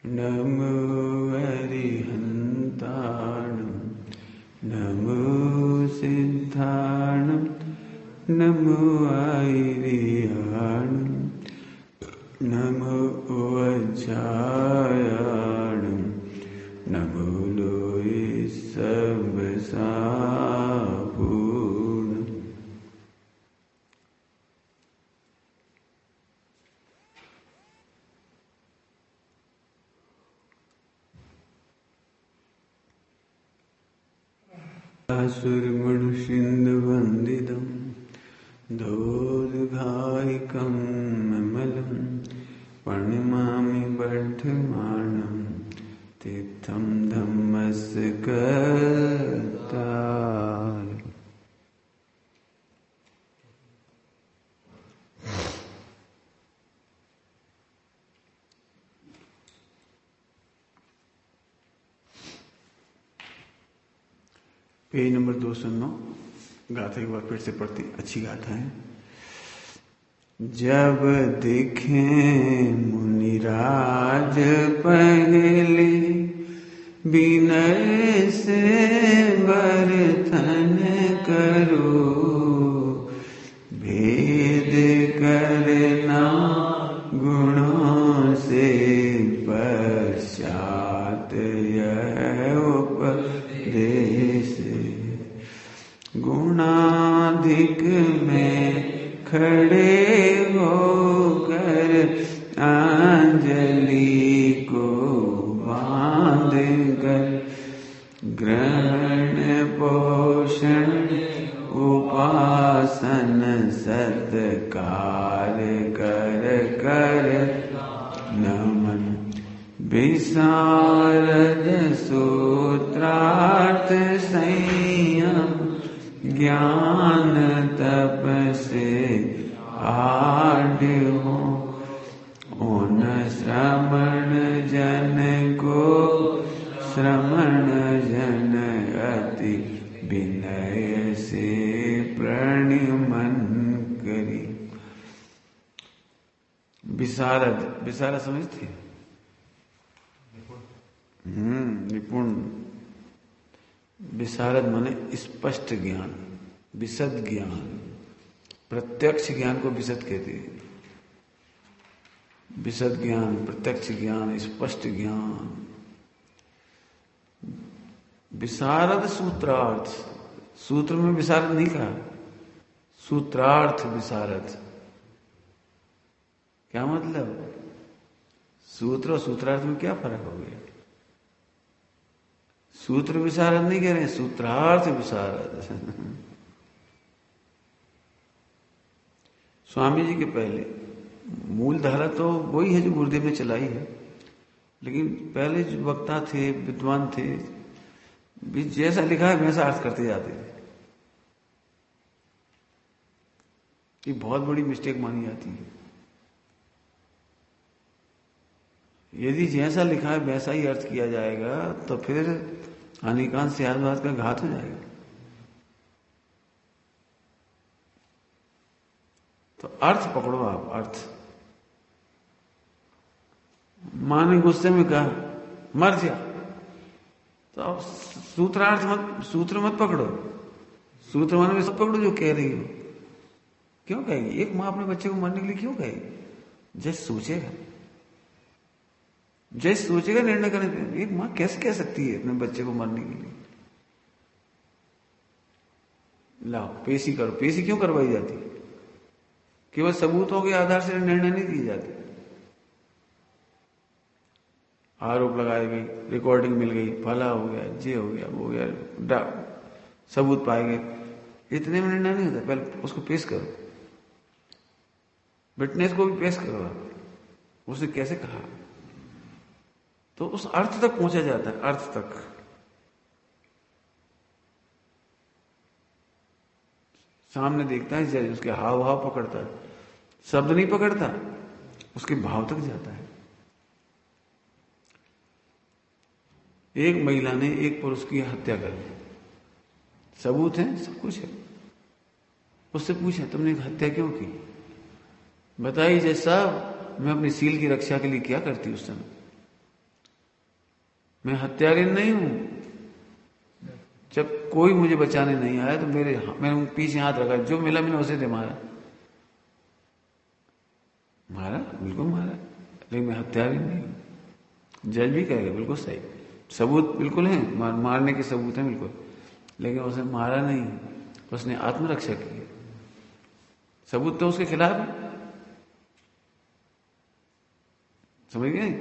नमो अरिहन्ताणं नमो सिद्धाणं नमो ऐरियाणं नमो वज्रायाणं नमो लोये सर्वसापूर्णम्। सुरमणुषिन्दुवन्दितं दोर्घायिकं ममलं प्रणमामि वर्धमानं तीर्थं धम्मस्य कर्तारम्। Page number 209 गाथा एक बार फिर से पढ़ती, अच्छी गाथा है। जब देखें मुनिराज पहले विनय से बरतन करो, भेद करना गुणों से पश्चात यह उपदेश। गुणाधिक में खड़े होकर अंजलि को बांध कर ग्रहण पोषण उपासन सत्कार कर कर नमन। विशारद सूत्रार्थ संयम ज्ञान तप से आढ़ हो, उन श्रमण जन को श्रमण जन अति विनय से प्रणमन करी। विशारद, विशारद समझती है? निपुण। विशारद माने स्पष्ट ज्ञान, विशद ज्ञान, प्रत्यक्ष ज्ञान को विशद कहते हैं। विशद ज्ञान, प्रत्यक्ष ज्ञान, स्पष्ट ज्ञान। विशारद सूत्रार्थ, सूत्र में विशारद नहीं कहा, सूत्रार्थ विशारद। क्या मतलब? सूत्र और सूत्रार्थ में क्या फर्क हो गया? सूत्र विशारद नहीं कह रहे हैं, सूत्रार्थ विशारद। स्वामी जी के पहले मूल धारा तो वही है जो गुरुदेव ने चलाई है, लेकिन पहले जो वक्ता थे, विद्वान थे, भी जैसा लिखा है वैसा अर्थ करते जाते थे। ये बहुत बड़ी मिस्टेक मानी जाती है। यदि जैसा लिखा है वैसा ही अर्थ किया जाएगा तो फिर अनेकांत सियासवाद का घात हो जाएगा। तो अर्थ पकड़ो आप, अर्थ। मां ने गुस्से में कहा मर जा, तो आप सूत्रार्थ मत, सूत्र मत पकड़ो, सूत्र माने में सब पकड़ो जो कह रही हो। क्यों कहेगी? एक मां अपने बच्चे को मारने के लिए क्यों कहेगी? जैसे सोचेगा, जैसे सोचेगा निर्णय करने के। एक मां कैसे कह सकती है अपने बच्चे को मारने के लिए? लाओ पेशी करो। पेशी क्यों करवाई जाती है? केवल सबूतों के आधार से निर्णय नहीं दिए जाते। आरोप लगाए गई, रिकॉर्डिंग मिल गई, फला हो गया, जे हो गया, वो हो गया, सबूत पाए गए, इतने में निर्णय नहीं होता। पहले उसको पेश करो, विटनेस को भी पेश करो आप, उसने कैसे कहा, तो उस अर्थ तक पहुंचा जाता है। अर्थ तक सामने देखता है जज, उसके हाव भाव पकड़ता है, शब्द नहीं पकड़ता, उसके भाव तक जाता है। एक महिला ने एक पुरुष की हत्या कर दी, सबूत है, सब कुछ है। उससे पूछा तुमने हत्या क्यों की? बताइए जज साहब, मैं अपनी सील की रक्षा के लिए क्या करती उस समय। मैं हत्यारी नहीं हूं। जब कोई मुझे बचाने नहीं आया तो मैंने पीछे हाथ रखा, जो मिला मैंने उसे दे मारा। मारा, बिल्कुल मारा, लेकिन मैं हत्यारी नहीं हूं। जज भी कहेगा बिल्कुल सही, सबूत बिल्कुल है, मारने के सबूत हैं बिल्कुल, लेकिन उसने मारा नहीं, उसने आत्मरक्षा की। सबूत तो उसके खिलाफ है। समझ गए?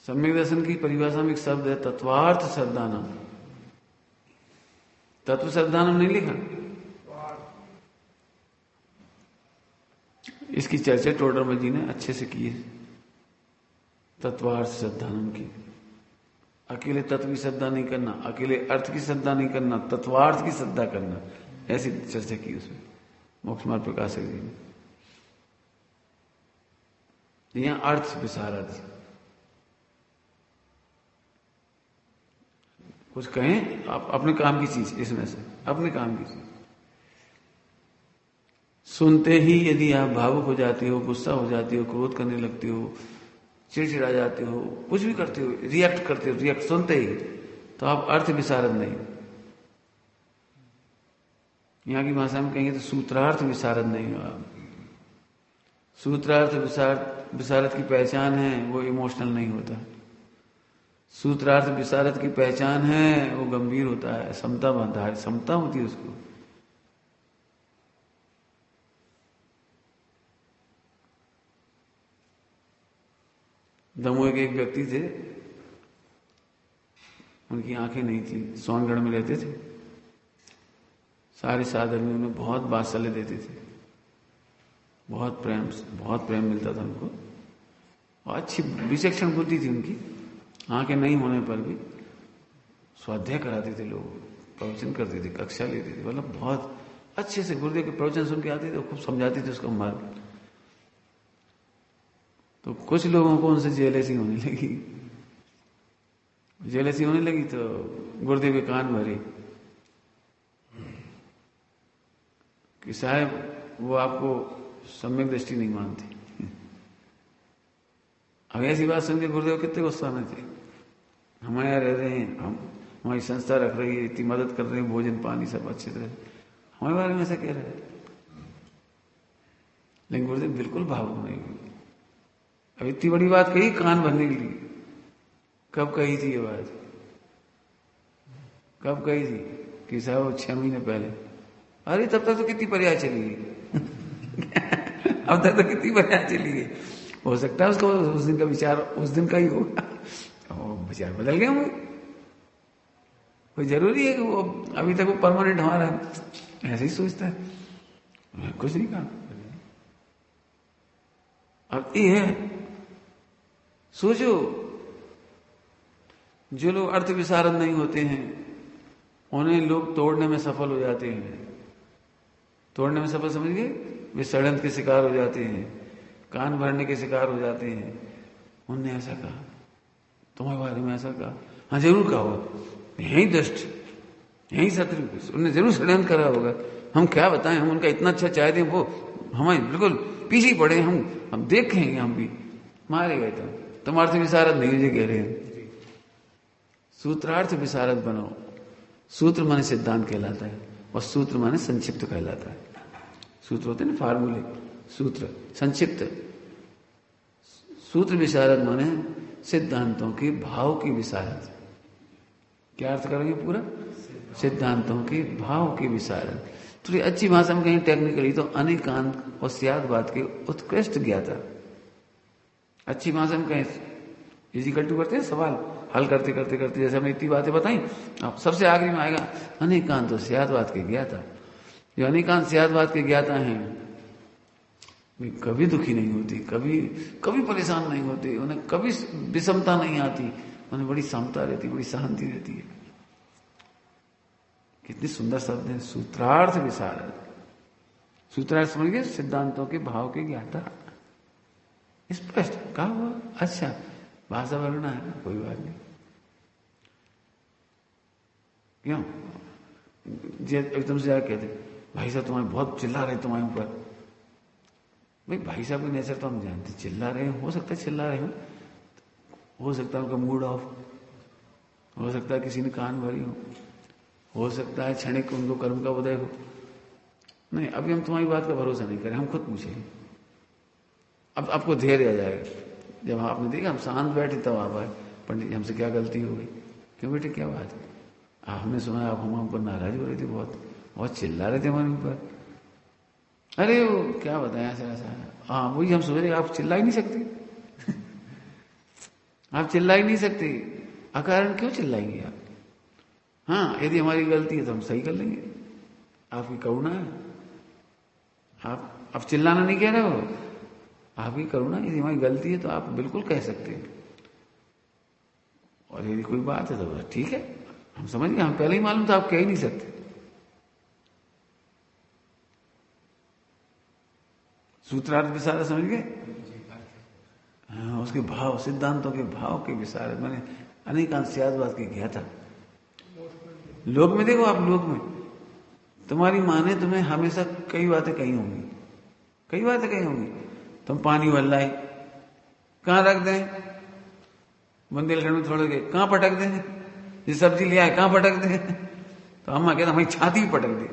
सम्यक दर्शन की परिभाषा में एक शब्द है तत्वार्थ श्रद्धानम। तत्व श्रद्धानम नहीं लिखा। इसकी चर्चा टोडरमल जी ने अच्छे से की है, तत्वार्थ श्रद्धानम की। अकेले तत्व की श्रद्धा नहीं करना, अकेले अर्थ की श्रद्धा नहीं करना, तत्वार्थ की श्रद्धा करना, ऐसी चर्चा की उसमें मोक्ष मार्ग प्रकाशक जी ने। यहां अर्थ विशारद। कुछ कहें आप अपने काम की चीज, इसमें से अपने काम की चीज सुनते ही यदि आप भावुक हो जाते हो, गुस्सा हो जाते हो, क्रोध करने लगते हो, चिड़चिड़ा जाते हो, कुछ भी करते हो, रिएक्ट करते हो, रिएक्ट सुनते ही, तो आप अर्थ विशारद नहीं। यहां की भाषा में कहेंगे तो सूत्रार्थ विशारद नहीं हो आप। सूत्रार्थ विशारद की पहचान है वो इमोशनल नहीं होता। सूत्रार्थ विशारद की पहचान है वो गंभीर होता है, समता बांधा है, समता होती है उसको। दमोह के एक व्यक्ति थे, उनकी आंखें नहीं थी, सोनगढ़ में रहते थे। सारे साधन उन्हें बहुत वात्सल्य देते थे, बहुत प्रेम मिलता था उनको, और अच्छी विचक्षण बुद्धि थी उनकी। आंखें नहीं होने पर भी स्वाध्याय कराते थे लोग, प्रवचन करते थे, कक्षा लेते थे, मतलब बहुत अच्छे से गुरुदेव के प्रवचन सुन के आते थे, खूब समझाते थे उसका मार्ग। तो कुछ लोगों को उनसे जेलसी होने लगी। जेलसी होने लगी तो गुरुदेव के कान भरे कि साहब वो आपको सम्यक दृष्टि नहीं मानती। अब ऐसी बात सुन के गुरुदेव कितने गुस्सा में थे। हमारे यहाँ रह रहे हैं, हम हमारी संस्था रख रही है, इतनी मदद कर रहे हैं, भोजन पानी सब अच्छी तरह, हमारे बारे में ऐसा कह रहे हैं। लेकिन गुरुदेव बिल्कुल भावुक नहीं हुए। अब इतनी बड़ी बात कही कान भरने के लिए। कब कही थी ये बात? कब कही थी? कि साहब 6 महीने पहले। अरे तब तक तो कितनी पर्याय चली गई। अब तक तो कितनी पर्याय चली गई। हो सकता है उसको उस दिन का विचार उस दिन का ही होगा, विचार बदल गए होंगे। कोई जरूरी है कि वो अभी तक वो परमानेंट हमारा ऐसे ही सोचता है। कुछ नहीं कहा। अब ये है, सोचो जो लोग अर्थ विशारद नहीं होते हैं उन्हें लोग तोड़ने में सफल हो जाते हैं। तोड़ने में सफल समझ गए? वे षड्यंत्र के शिकार हो जाते हैं, कान भरने के शिकार हो जाते हैं। उनने ऐसा कहा, तुम्हारे बारे में ऐसा कहा, हाँ जरूर कहा हो, यही दुष्ट, यही शत्रु, उन्होंने जरूर षड्यंत्र करा होगा। हम क्या बताएं, हम उनका इतना अच्छा चाहते हैं, वो हमें बिल्कुल पीछे पड़े, हम देखेंगे, हम भी मारे गए। तुम अर्थ विशारद नहीं मुझे कह रहे हैं। सूत्रार्थ विशारद बनो। सूत्र माने सिद्धांत कहलाता है और सूत्र माने संक्षिप्त कहलाता है। सूत्र होते हैं ना फार्मूले, सूत्र संक्षिप्त। सूत्र विशारद माने सिद्धांतों के भाव की विशारद। क्या अर्थ करेंगे पूरा? सिद्धांतों के भाव की विशारद। थोड़ी अच्छी भाषा में कहीं टेक्निकली तो अनेकांत और स्यादवाद के उत्कृष्ट ज्ञाता। अच्छी भाषा में कहें इजिकल टू करते हैं, सवाल हल करते करते करते, जैसे हमने इतनी बातें बताई, अब सबसे आखिरी में आएगा अनेकांत और स्यादवाद के ज्ञाता। जो अनेकांत स्यादवाद के ज्ञाता हैं वे कभी दुखी नहीं होती, कभी परेशान नहीं होते, उन्हें कभी विषमता नहीं आती, उन्हें बड़ी समता रहती, बड़ी शांति रहती है। कितने सुंदर शब्द है, सूत्रार्थ विशारद। सूत्रार्थ समझ गए? सिद्धांतों के भाव के ज्ञाता। स्पष्ट कहा हुआ। अच्छा भाषा बोलना है, कोई बात नहीं। क्यों एकदम से आके कहते भाई साहब तुम्हारे बहुत चिल्ला रहे तुम्हारे ऊपर। भाई साहब की नेचर तो हम जानते, चिल्ला रहे हो सकता है, चिल्ला रहे हो हो सकता है उनका मूड ऑफ, हो सकता है किसी ने कान भरी हो सकता है क्षणिक उनको कर्म का उदय हो। नहीं, अभी हम तुम्हारी बात का भरोसा नहीं करें, हम खुद पूछेंगे। अब आपको धैर्य आ जाएगा। जब आपने देखा हम शांत बैठे तब आप आए, पंडित जी हमसे क्या गलती हो गई? क्यों बेटे क्या बात है? हमने सुना आप हम ऊपर नाराज हो रहे थे, बहुत चिल्ला रहे थे हमारे ऊपर। अरे वो क्या बताएं ऐसा ऐसा। हाँ वही हम सोच रहे, आप चिल्ला ही नहीं सकते। आप चिल्ला ही नहीं सकते, अकारण क्यों चिल्लाएंगे आप? हाँ यदि हमारी गलती है तो हम सही कर लेंगे, आपकी करुणा है। आप चिल्लाना नहीं कह रहे हो, आपकी करुणा। यदि हमारी गलती है तो आप बिल्कुल कह सकते हैं, और यदि कोई बात है तो ठीक है, हम समझ गए। हम पहले ही मालूम था आप कह ही नहीं सकते। सूत्रार्थ विशारद समझ गए? हाँ, उसके भाव, सिद्धांतों के भाव के विशारद। मैंने अनेकांश सियादवाद के किया था। लोक में देखो, आप लोक में तुम्हारी माँ ने तुम्हें हमेशा कई बातें कही होंगी, कई बातें कही होंगी। तुम पानी भर लाई, कहाँ रख दें? बुंदेलखंड में थोड़े गए, कहाँ पटक दें? ये सब्जी ले आए, कहाँ पटक दें? तो अम्मा कहता हमारी छाती भी पटक दे।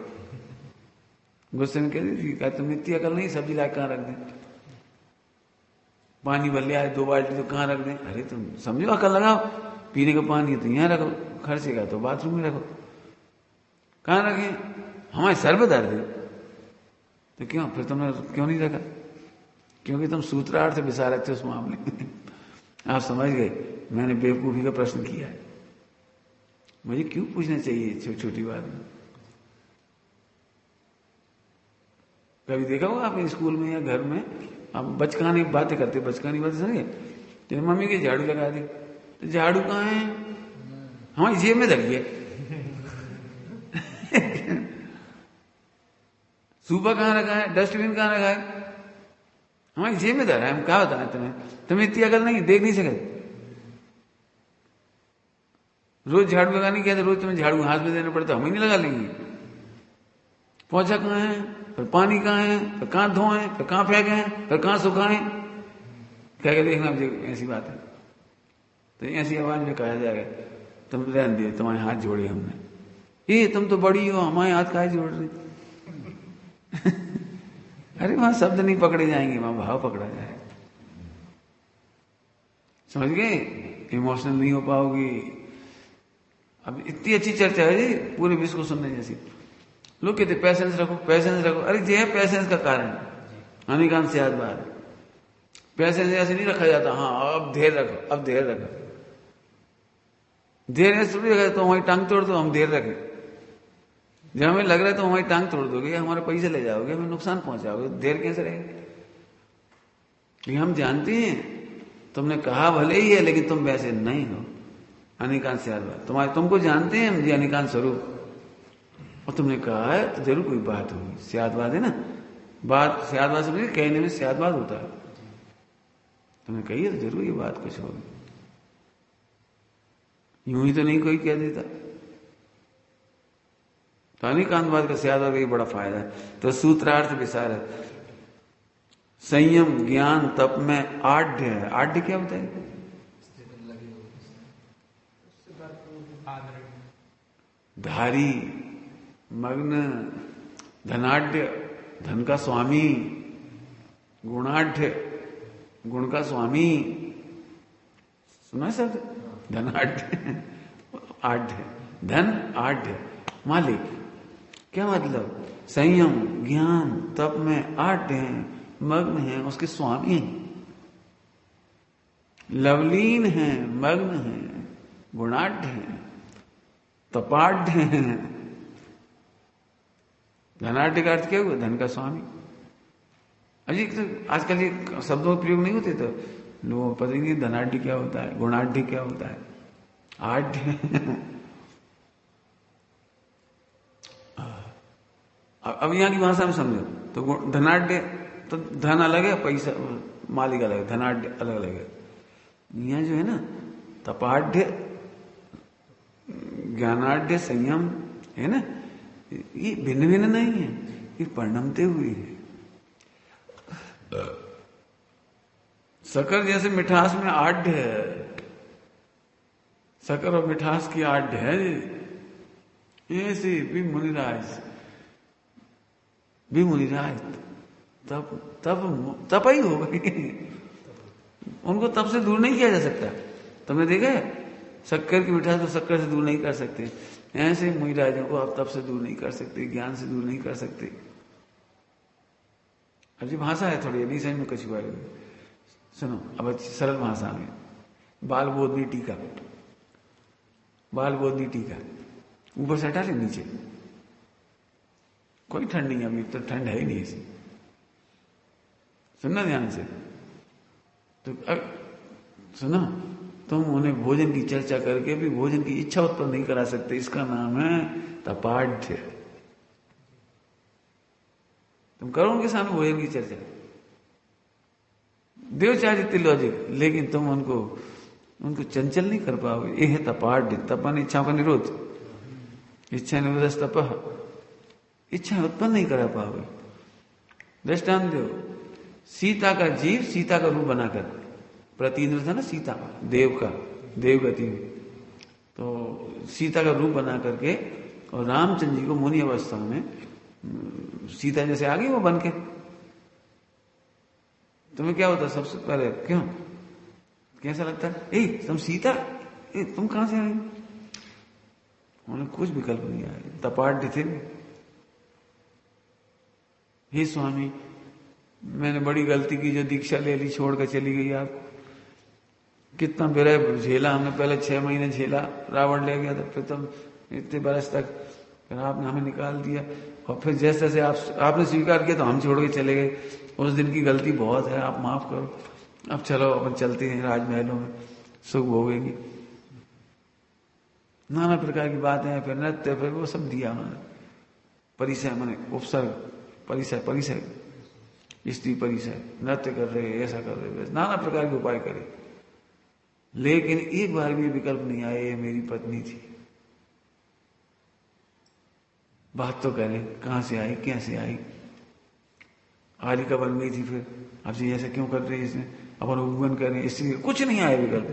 गुस्से में कहती थी, क्या तुम इतनी अकल नहीं, सब्जी लाए कहाँ रख दें? पानी भर ले आए 2 बाल्टी, तो कहाँ रख दें? अरे तुम समझो, अकल लगाओ। पीने का पानी है तो यहाँ रखो, खर्चेगा तो बाथरूम में रखो, कहाँ रखें? हमारे सर पे दर्द है तो क्यों? फिर तुमने क्यों नहीं रखा? क्योंकि तुम सूत्रार्थ विशारद थे उस मामले में। आप समझ गए, मैंने बेवकूफी का प्रश्न किया है। मुझे क्यों पूछना चाहिए छोटी बात में? कभी देखा होगा आपने स्कूल में या घर में, आप बचकानी बातें करते, बचकानी बातें समझे, जैसे मम्मी की झाड़ू लगा दी, तो झाड़ू कहाँ है? हमारी जेब में धर गया। सूपा कहाँ रखा है? डस्टबिन कहाँ रखा है? हमारी जेब में धरा है। हम क्या बताएं तुम्हें इतनी अकल नहीं, देख नहीं सके। रोज झाड़ू लगाने की, रोज तुम्हें झाड़ू हाथ में देना पड़ता, हम ही नहीं लगा लेंगे। पोछा कहाँ है? फिर पानी कहाँ है? फिर कहाँ धोएं? फिर कहाँ फेंके? फिर कहाँ सुखाएं? क्या क्या देखना ऐसी बात है। तो ऐसी आवाज में कहा जाएगा, तुम रहने दिए, तुम्हारे हाथ जोड़े हमने। ये तुम तो बड़ी हो, हमारे हाथ काहे जोड़ रही? अरे वहां शब्द नहीं पकड़े जाएंगे, वहां भाव पकड़ा जाएगा। समझ गए? इमोशनल नहीं हो पाओगी। अब इतनी अच्छी चर्चा है जी, पूरे विश्व को सुनने जैसी। लोग कहते पैसेंस रखो, पैसेंस रखो। अरे ये है पैसेंस का कारण, अनेकांश सियादवाद। पैसेंस ऐसे नहीं रखा जाता, हाँ अब धैर्य रखो, अब धैर्य रखो। धैर्य ऐसे थोड़ी रखा, तो हमारी टांग तोड़ दो, हम धैर्य रखें। जब हमें लग रहा है तो हमारी टांग तोड़ दोगे, हमारे पैसे ले जाओगे, हमें नुकसान पहुंचाओगे, धैर्य कैसे रहेगा? हम जानते हैं तुमने कहा भले ही है, लेकिन तुम वैसे नहीं हो। अनेकांश सियादवाद, तुमको जानते हैं हम जी, अनेकांश स्वरूप, और तुमने कहा है तो जरूर कोई बात होगी। सियादवाद है ना, बात सियादवाद से कहने में सियादवाद होता है। तुमने कही है तो जरूर ये बात कुछ होगी, यूं ही तो नहीं कोई कह देता। तो अनेकांतवाद का सियादवाद का ये बड़ा फायदा है। तो सूत्रार्थ विशारद, संयम ज्ञान तप में आढ़ है। आढ़ क्या होता है? धारी, मग्न, धनाढ़, धन का स्वामी, गुणाढ़, गुण का स्वामी। सुना शब्द धनाढ़? आढ़, धन आढ़, मालिक। क्या मतलब? संयम ज्ञान तप में आढ़ हैं, मग्न हैं, उसके स्वामी हैं, लवलीन हैं, मग्न हैं, गुणाढ़ हैं, तपाढ़ हैं। धनाढ़ का अर्थ क्या हुआ? धन का स्वामी। अजी तो आजकल ये शब्दों का प्रयोग नहीं होते, तो लोगों को पता ही नहीं धनाढ़ क्या होता है, गुणाढ़ क्या होता है, आढ़। अब यहाँ की भाषा में समझो तो धनाढ़ तो धन अलग है, पैसा मालिक अलग है, धनाढ़ अलग अलग है। यहाँ जो है ना तपाढ़, ज्ञानाढ़, संयम है ना, ये भिन्न भिन्न नहीं है, ये परिणमते हुए है। शक्कर जैसे मिठास में आढ़ है, शक्कर और मिठास की आड़ है। ऐसे भी मुनिराज तब ही हो गई। उनको तब से दूर नहीं किया जा सकता। तुमने देखा है, शक्कर की मिठास तो शक्कर से दूर नहीं कर सकते, ऐसे मुनिराजों को आप तब से दूर नहीं कर सकते, ज्ञान से दूर नहीं कर सकते। अब जी भाषा है थोड़ी, नहीं समझ में कुछ हुआ। सुनो अब सरल भाषा में, बाल बोधनी टीका, बाल बोधनी टीका ऊपर से हटा ले, नीचे कोई ठंड नहीं, अभी तो ठंड है ही नहीं ऐसी। सुनना ध्यान से। तो सुनो, तुम उन्हें भोजन की चर्चा करके भी भोजन की इच्छा उत्पन्न नहीं करा सकते, इसका नाम है तपाढ़। तुम करो उनके सामने भोजन की चर्चा, देव चाहे जितनी लॉजिक, लेकिन तुम उनको चंचल नहीं कर पाओगे। ये है तपाढ़। तपन इच्छा का निरोध, इच्छा निरोध तपह, इच्छा उत्पन्न नहीं करा पाओगे। दृष्टांत दो, सीता का जीव सीता का रूप बनाकर, प्रतिन्द्र था ना सीता देव का, देव गति में, तो सीता का रूप बना करके और रामचंद्र जी को मुनि अवस्था में सीता जैसे आ गई वो बन के, तुम्हें क्या होता सबसे पहले? क्यों कैसा लगता है? तुम सीता, तुम कहां से आई? उन्हें कुछ विकल्प नहीं आया, तपाढ़ थे। हे स्वामी, मैंने बड़ी गलती की जो दीक्षा ले ली, छोड़ कर चली गई आप। कितना विरह झेला हमने, पहले 6 महीने झेला, रावण ले गया था, फिर तुम इतने बरस तक, फिर आपने हमें निकाल दिया, और फिर जैसे जैसे आपने स्वीकार किया तो हम छोड़ के चले गए। उस दिन की गलती बहुत है, आप माफ करो। अब चलो अपन चलते हैं राजमहलों में, सुख भोगेंगे। नाना प्रकार की बातें हैं, फिर नृत्य, फिर वो सब दिया उन्होंने। परिचय मैंने उपसर्ग, परिचय स्त्री परिचय, नृत्य कर रहे, ऐसा कर रहे, नाना प्रकार के उपाय करे, लेकिन एक बार भी विकल्प नहीं आया ये मेरी पत्नी थी। बात तो करें, कहां से आई, कैसे आई, आलिका बन गई थी, फिर आपसे ऐसा क्यों कर रही है इसने, अपन उपगमन करें, इसलिए कुछ नहीं आया विकल्प।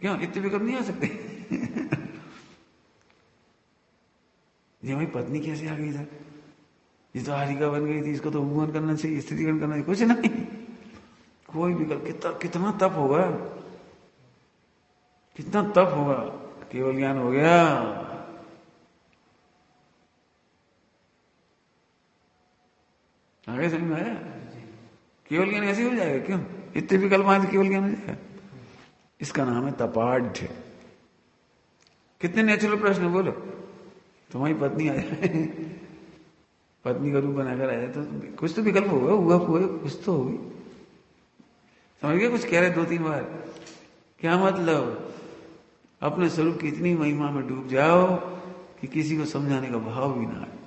क्यों इतने विकल्प नहीं आ सकते? ये हमारी पत्नी कैसे आ गई था, ये तो आलिका बन गई थी, इसको तो उपगमन करना चाहिए, स्त्रीकरण करना चाहिए, कुछ नहीं, कोई विकल्प। कितना तप होगा, कितना तप होगा, केवल ज्ञान हो गया। आगे समझ में आया? केवल ज्ञान ऐसे हो जाएगा? क्यों इतने विकल्प आए तो केवल ज्ञान हो जाएगा? इसका नाम है तपाढ़। कितने नेचुरल प्रश्न, बोलो। तुम्हारी पत्नी आ जाए, पत्नी का रूप बनाकर आ जाए तो कुछ तो विकल्प होगा, हुआ कुछ तो होगी। समझ गए? कुछ कह रहे 2-3 बार, क्या मतलब? अपने स्वरूप की इतनी महिमा में डूब जाओ कि किसी को समझाने का भाव भी ना आए,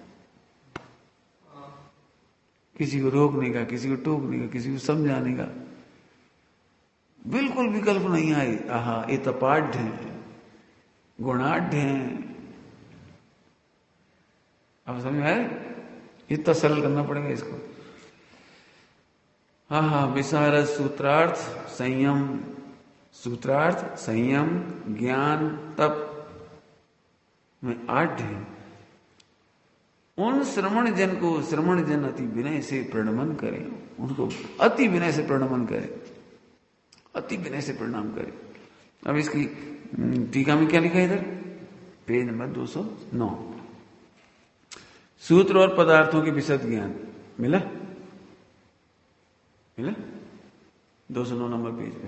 किसी को रोकने का, किसी को टोकने का, किसी को समझाने का बिल्कुल विकल्प नहीं आए। आहा, ये तपाढ़ है, गुणाढ़ है। अब समझ में आए? इतना सरल करना पड़ेगा इसको। हाँ, विशारद सूत्रार्थ संयम ज्ञान तप में 8 है। उन श्रवण जन अति विनय से प्रणमन करें, उनको अति विनय से प्रणमन करें, अति विनय से प्रणाम करें। अब इसकी टीका में क्या लिखा है इधर, पेज नंबर 209, सूत्र और पदार्थों के विशद ज्ञान मिला 209 नंबर पेज पे।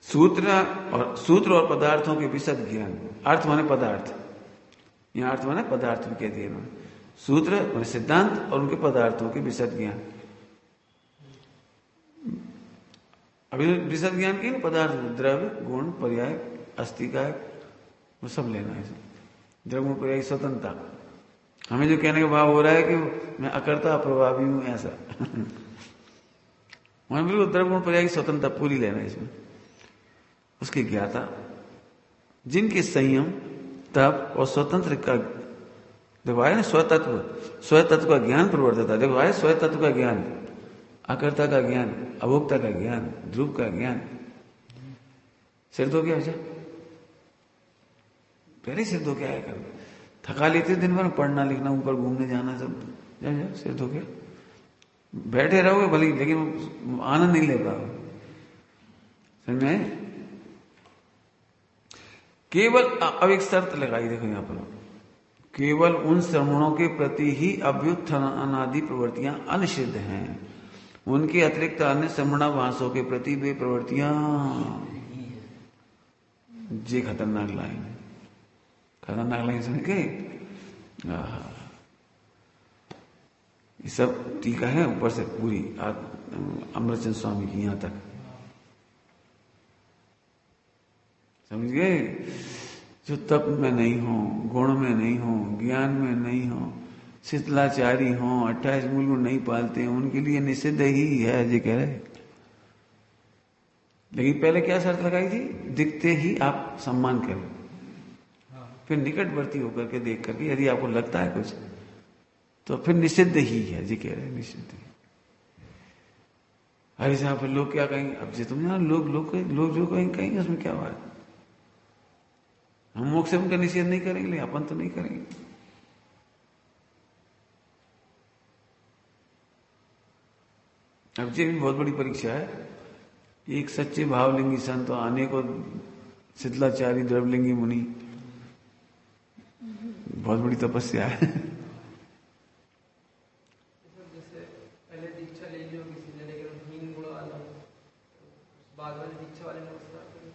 सूत्र और पदार्थों के विशद ज्ञान, अर्थ माने पदार्थ, यहां अर्थ माने पदार्थ भी कह दिया इन्होंने। सूत्र माने सिद्धांत और उनके पदार्थों के विशद ज्ञान। अभी विशद ज्ञान की पदार्थ, द्रव्य, गुण, पर्याय, अस्तिकाय, वो सब लेना है। द्रव्य गुण पर्याय स्वतंत्रता, हमें जो कहने का भाव हो रहा है कि मैं अकर्ता अप्रभावी हूं, ऐसा वहां बिल्कुल द्रव्य गुण पर्याय की स्वतंत्रता पूरी लेना है इसमें। उसके ज्ञाता, जिनके संयम, तप और स्वतंत्र का, देखो आया ना स्वतत्व का ज्ञान प्रवर्तित था। देखो आया स्वतत्व का ज्ञान, अकर्ता का ज्ञान, अभोक्ता का ज्ञान, ध्रुव का ज्ञान। सिर धो गया? अच्छा, पहले सिर धो के आया कर, थका लेते दिन भर पढ़ना लिखना, ऊपर घूमने जाना, सब जा सिर धो के बैठे रहोगे भले, लेकिन आनंद नहीं ले पाओगे। समझ में? केवल अब एक शर्त लगाई, देखो यहां पर, केवल उन श्रवणों के प्रति ही अभ्युत्थानादि प्रवृत्तियां अनिषिद्ध हैं, उनके अतिरिक्त अन्य श्रवणाभासों के प्रति वे प्रवृत्तियां, जे खतरनाक लाइन, खतरनाक लाइन सुन के ये सब टीका है ऊपर से पूरी अमृतचंद स्वामी की यहां तक, समझ गए? जो तप में नहीं हो, गुण में नहीं हो, ज्ञान में नहीं हो, शीतलाचारी हो, 28 मूल गुण नहीं पालते, उनके लिए निषिद्ध ही है, जी कह रहे। लेकिन पहले क्या शर्त लगाई थी? दिखते ही आप सम्मान करें, फिर निकटवर्ती होकर के देख करके यदि आपको लगता है कुछ तो फिर निषिद्ध ही है, जी कह रहे, निषिद्ध ही। अरे साहब फिर लोग क्या कहेंगे? अब जी तुम लोग जो कहेंगे उसमें क्या बात? हम मोक्ष से उनका निषेध नहीं करेंगे, अपन तो नहीं करेंगे। अब ये भी बहुत बड़ी परीक्षा है। एक सच्चे भावलिंगी संत तो आने को शीतलाचारी द्रवलिंगी मुनि, बहुत बड़ी तपस्या है। जैसे पहले दीक्षा ले लियो किसी ने, लेकिन हीन गुण वाला, बाद वाली दीक्षा वाले नमस्कार करें।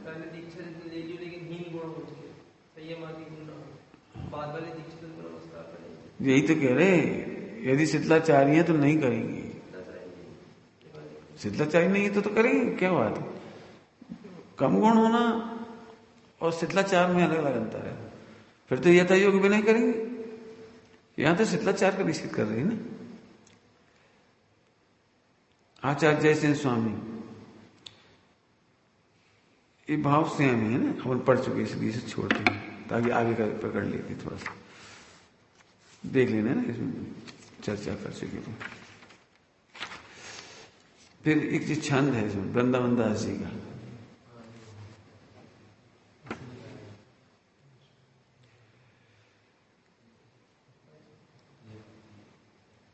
पहले दीक्षा ले लियो लेकिन हीन गुण हो उसके, संयम आदि गुण ना हो, बाद वाली दीक्षा तो नमस्कार करें। यही तो कह रहे, यदि शीतलाचारी है तो नहीं करेंगे, शीतलाचारी नहीं है तो करेंगे, क्या बात है? कम गुण होना और शीतलाचार में अलग अलग अंतर है। फिर तो यथा योग भी नहीं करेंगे, यहां तो शीतलाचार का निश्चित कर रही है ना। आचार्य जयसेन स्वामी, ये भाव सेम है ना, अपन पढ़ चुके, इसलिए इसे छोड़ते हैं ताकि आगे का पकड़ लेते, थोड़ा सा देख लेना ना, इसमें चर्चा कर चुके थे। फिर एक जो छंद है इसमें वृंदावन दास जी का,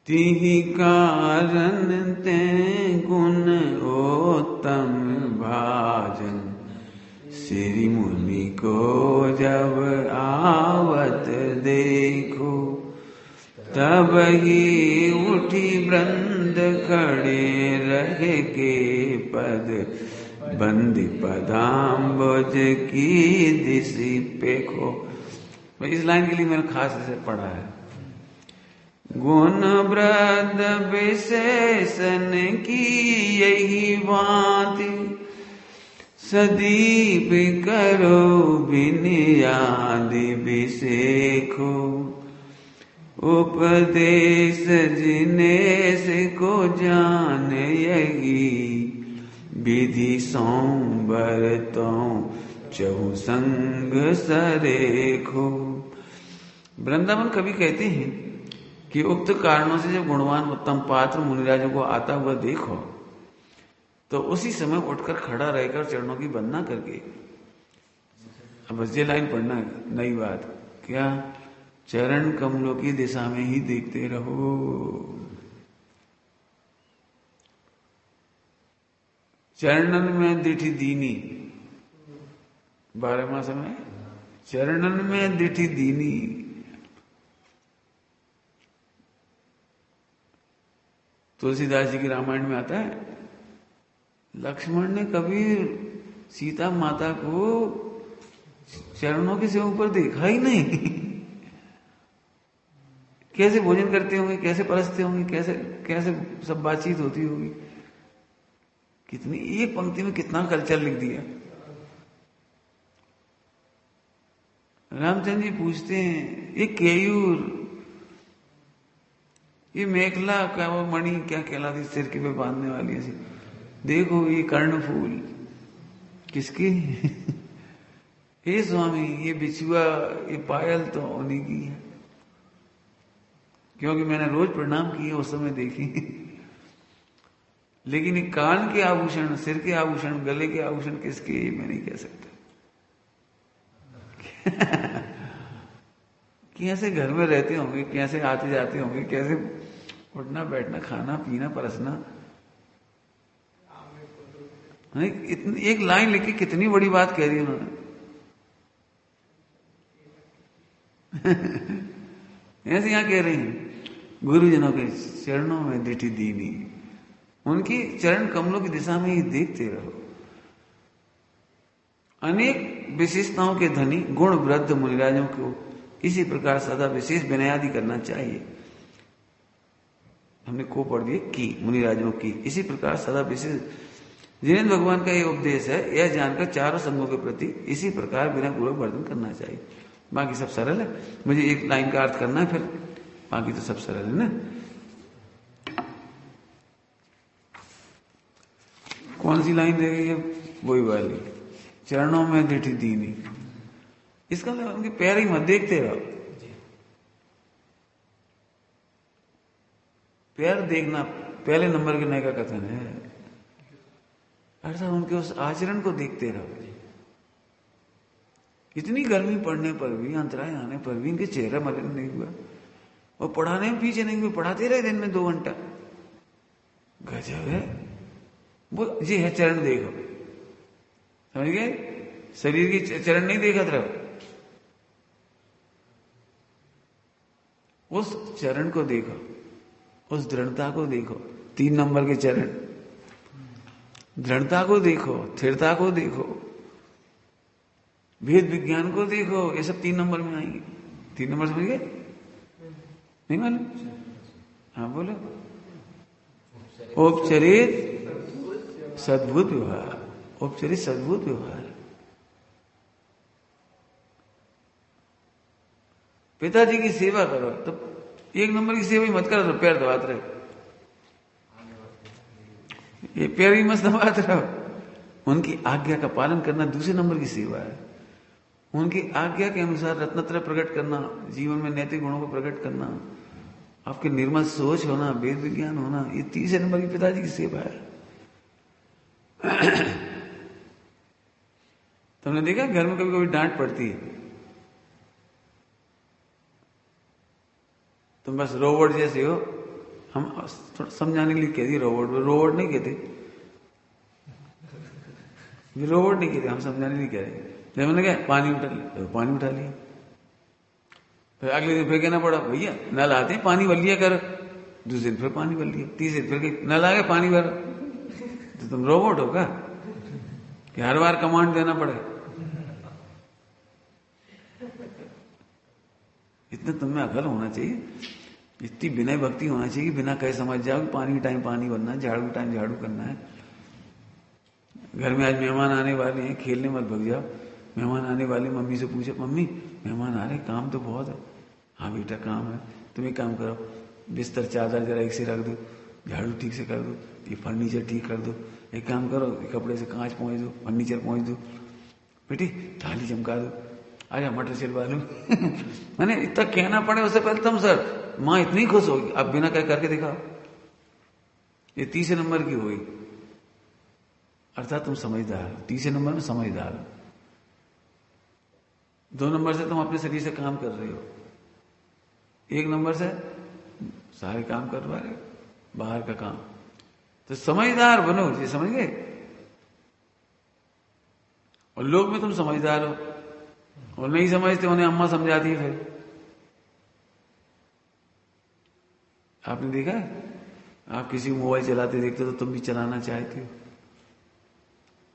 तिहि कारण ते गुण उत्तम भाजन, श्री मुनि को जब आवत देखो, तब ही उठी वृंद खड़े रहे के पद, बंदी पदाम्बुज की दिशि पेखो। इस लाइन के लिए मैंने खास इसे पढ़ा है। गुण वृद्ध विशेषण की यही बात, सदीप करो बिनियादि विसेखो, उपदेश जिनेस को जान यही, विधि सोमबर तो चहु संग सरेखो। वृंदावन कवि कहते हैं कि उक्त कारणों से जब गुणवान उत्तम पात्र मुनिराजों को आता हुआ देखो तो उसी समय उठकर खड़ा रहकर चरणों की वंदना करके, अब बस ये लाइन पढ़ना है, नई बात क्या, चरण कमलों की दिशा में ही देखते रहो। चरणन में दिठी दीनी, 12 मास में चरणन में दिठी दीनी। तुलसीदास जी की रामायण में आता है, लक्ष्मण ने कभी सीता माता को चरणों के से ऊपर देखा ही नहीं। कैसे भोजन करते होंगे, कैसे परसते होंगे, कैसे कैसे सब बातचीत होती होगी, कितनी एक पंक्ति में कितना कल्चर लिख दिया। रामचंद्र जी पूछते हैं, ये केयूर, ये मेखला क्या, वो मणि क्या कहलाती, सिर के पे बांधने वाली ऐसी, देखो ये कर्णफूल किसकी? हे स्वामी, ये बिछुआ, ये पायल तो उन्हीं की है। क्योंकि मैंने रोज प्रणाम किए, उस समय देखी। लेकिन ये कान के आभूषण, सिर के आभूषण, गले के आभूषण किसके, ये मैं नहीं कह सकता। कैसे घर में रहते होंगे, कैसे आते जाते होंगे, कैसे उठना बैठना, खाना पीना, परसना। इतनी एक लाइन लिखी, कितनी बड़ी बात कह रही है उन्होंने। ऐसे यहां कह रही हैं, गुरुजनों के चरणों में दृष्टि दीनी, उनकी चरण कमलों की दिशा में ही देखते रहो। अनेक विशेषताओं के धनी गुण वृद्ध मुनिराजों को इसी प्रकार सदा विशेष विनयादि करना चाहिए। हमने को पढ़ दिए की, मुनिराजों की, इसी प्रकार सदा विशेष। जिनेन्द्र भगवान का यह उपदेश है, यह जानकर चारों संघों के प्रति इसी प्रकार बिना गुरु वर्धन करना चाहिए। बाकी सब सरल है, मुझे एक लाइन का अर्थ करना है, फिर बाकी तो सब सरल है ना। कौन सी लाइन रह गई है? वही वाली, चरणों में दृष्टि दीनी। इसका मतलब उनके पैर ही मत देखते रहो, पैर देखना पहले नंबर के नए का कथन है। अर्थात उनके उस आचरण को देखते रहो। इतनी गर्मी पड़ने पर भी, अंतराय आने पर भी इनके चेहरा मलिन नहीं हुआ, और पढ़ाने में पीछे नहीं हुए, पढ़ाते रहे दिन में 2 घंटा। गजब है। वो ये है चरण देखो, समझ गए? शरीर की चरण नहीं देखा था, उस चरण को देखो, उस दृढ़ता को देखो। 3 नंबर के चरण, दृढ़ता को देखो, स्थिरता को देखो, वेद विज्ञान को देखो, ये सब 3 नंबर में आएंगे। 3 नंबर समझ गए? नहीं मालूम? हाँ बोलो। औपचरित सद्भुत व्यवहार, औपचरित सद्भुत व्यवहार। पिताजी की सेवा करो तो 1 नंबर की सेवा ही मत करो तो पैर दबाते रहो, ये पैर ही मत दबाते रहो। उनकी आज्ञा का पालन करना दूसरे नंबर की सेवा है। उनकी आज्ञा के अनुसार रत्नत्रय प्रकट करना, जीवन में नैतिक गुणों को प्रकट करना, आपके निर्मल सोच होना, वेद विज्ञान होना, ये 3 नंबर की पिताजी की सेवा है। तुमने देखा घर में कभी कभी डांट पड़ती है, तुम बस रोबोट जैसे हो। हम थोड़ा समझाने के लिए कह दिए रोबोट, रोबोट नहीं कहते, रोबोट नहीं कहते, हम समझाने नहीं कह रहे। जब मैंने कहा पानी उठा लिया तो पानी उठा लिया, फिर अगले दिन फिर कहना पड़ा भैया नल आते हैं पानी भर लिया कर, दूसरे दिन फिर पानी भर लिया, तीसरे दिन फिर नल आ गए पानी भर। तो तुम रोबोट हो क्या कि हर बार कमांड देना पड़े? इतना तुम में अकल होना चाहिए, इतनी विनय भक्ति होना चाहिए कि बिना कहे समझ जाओ कि पानी के टाइम पानी भरना है, झाड़ू के टाइम झाड़ू करना है। घर में आज मेहमान आने वाले हैं, खेलने मत भग जाओ। मेहमान आने वाले, मम्मी से पूछो मम्मी मेहमान आ रहे, काम तो बहुत है। हाँ बेटा काम है, तुम एक काम करो, बिस्तर चादर जरा एक से रख दो, झाड़ू ठीक से कर दो, ये फर्नीचर ठीक कर दो, एक काम करो कपड़े से कांच पहुंच दो, फर्नीचर पहुंच दो, बेटी थाली चमका दो, आजा मटर छिलवा लो। मैंने इतना कहना पड़े उससे पहले तुम सर, माँ इतनी खुश होगी। अब बिना कह करके दिखाओ, ये 3 नंबर की होगी। अर्थात तुम समझदार, 3 नंबर में समझदार। 2 नंबर से तुम अपने शरीर से काम कर रहे हो, 1 नंबर से सारे काम करवा रहे हो, बाहर का काम। तो समझदार बनो, ये समझ गए? और लोग में तुम समझदार हो, और नहीं समझते उन्हें अम्मा समझाती है। फिर आपने देखा है, आप किसी को मोबाइल चलाते देखते हो तो तुम भी चलाना चाहते हो,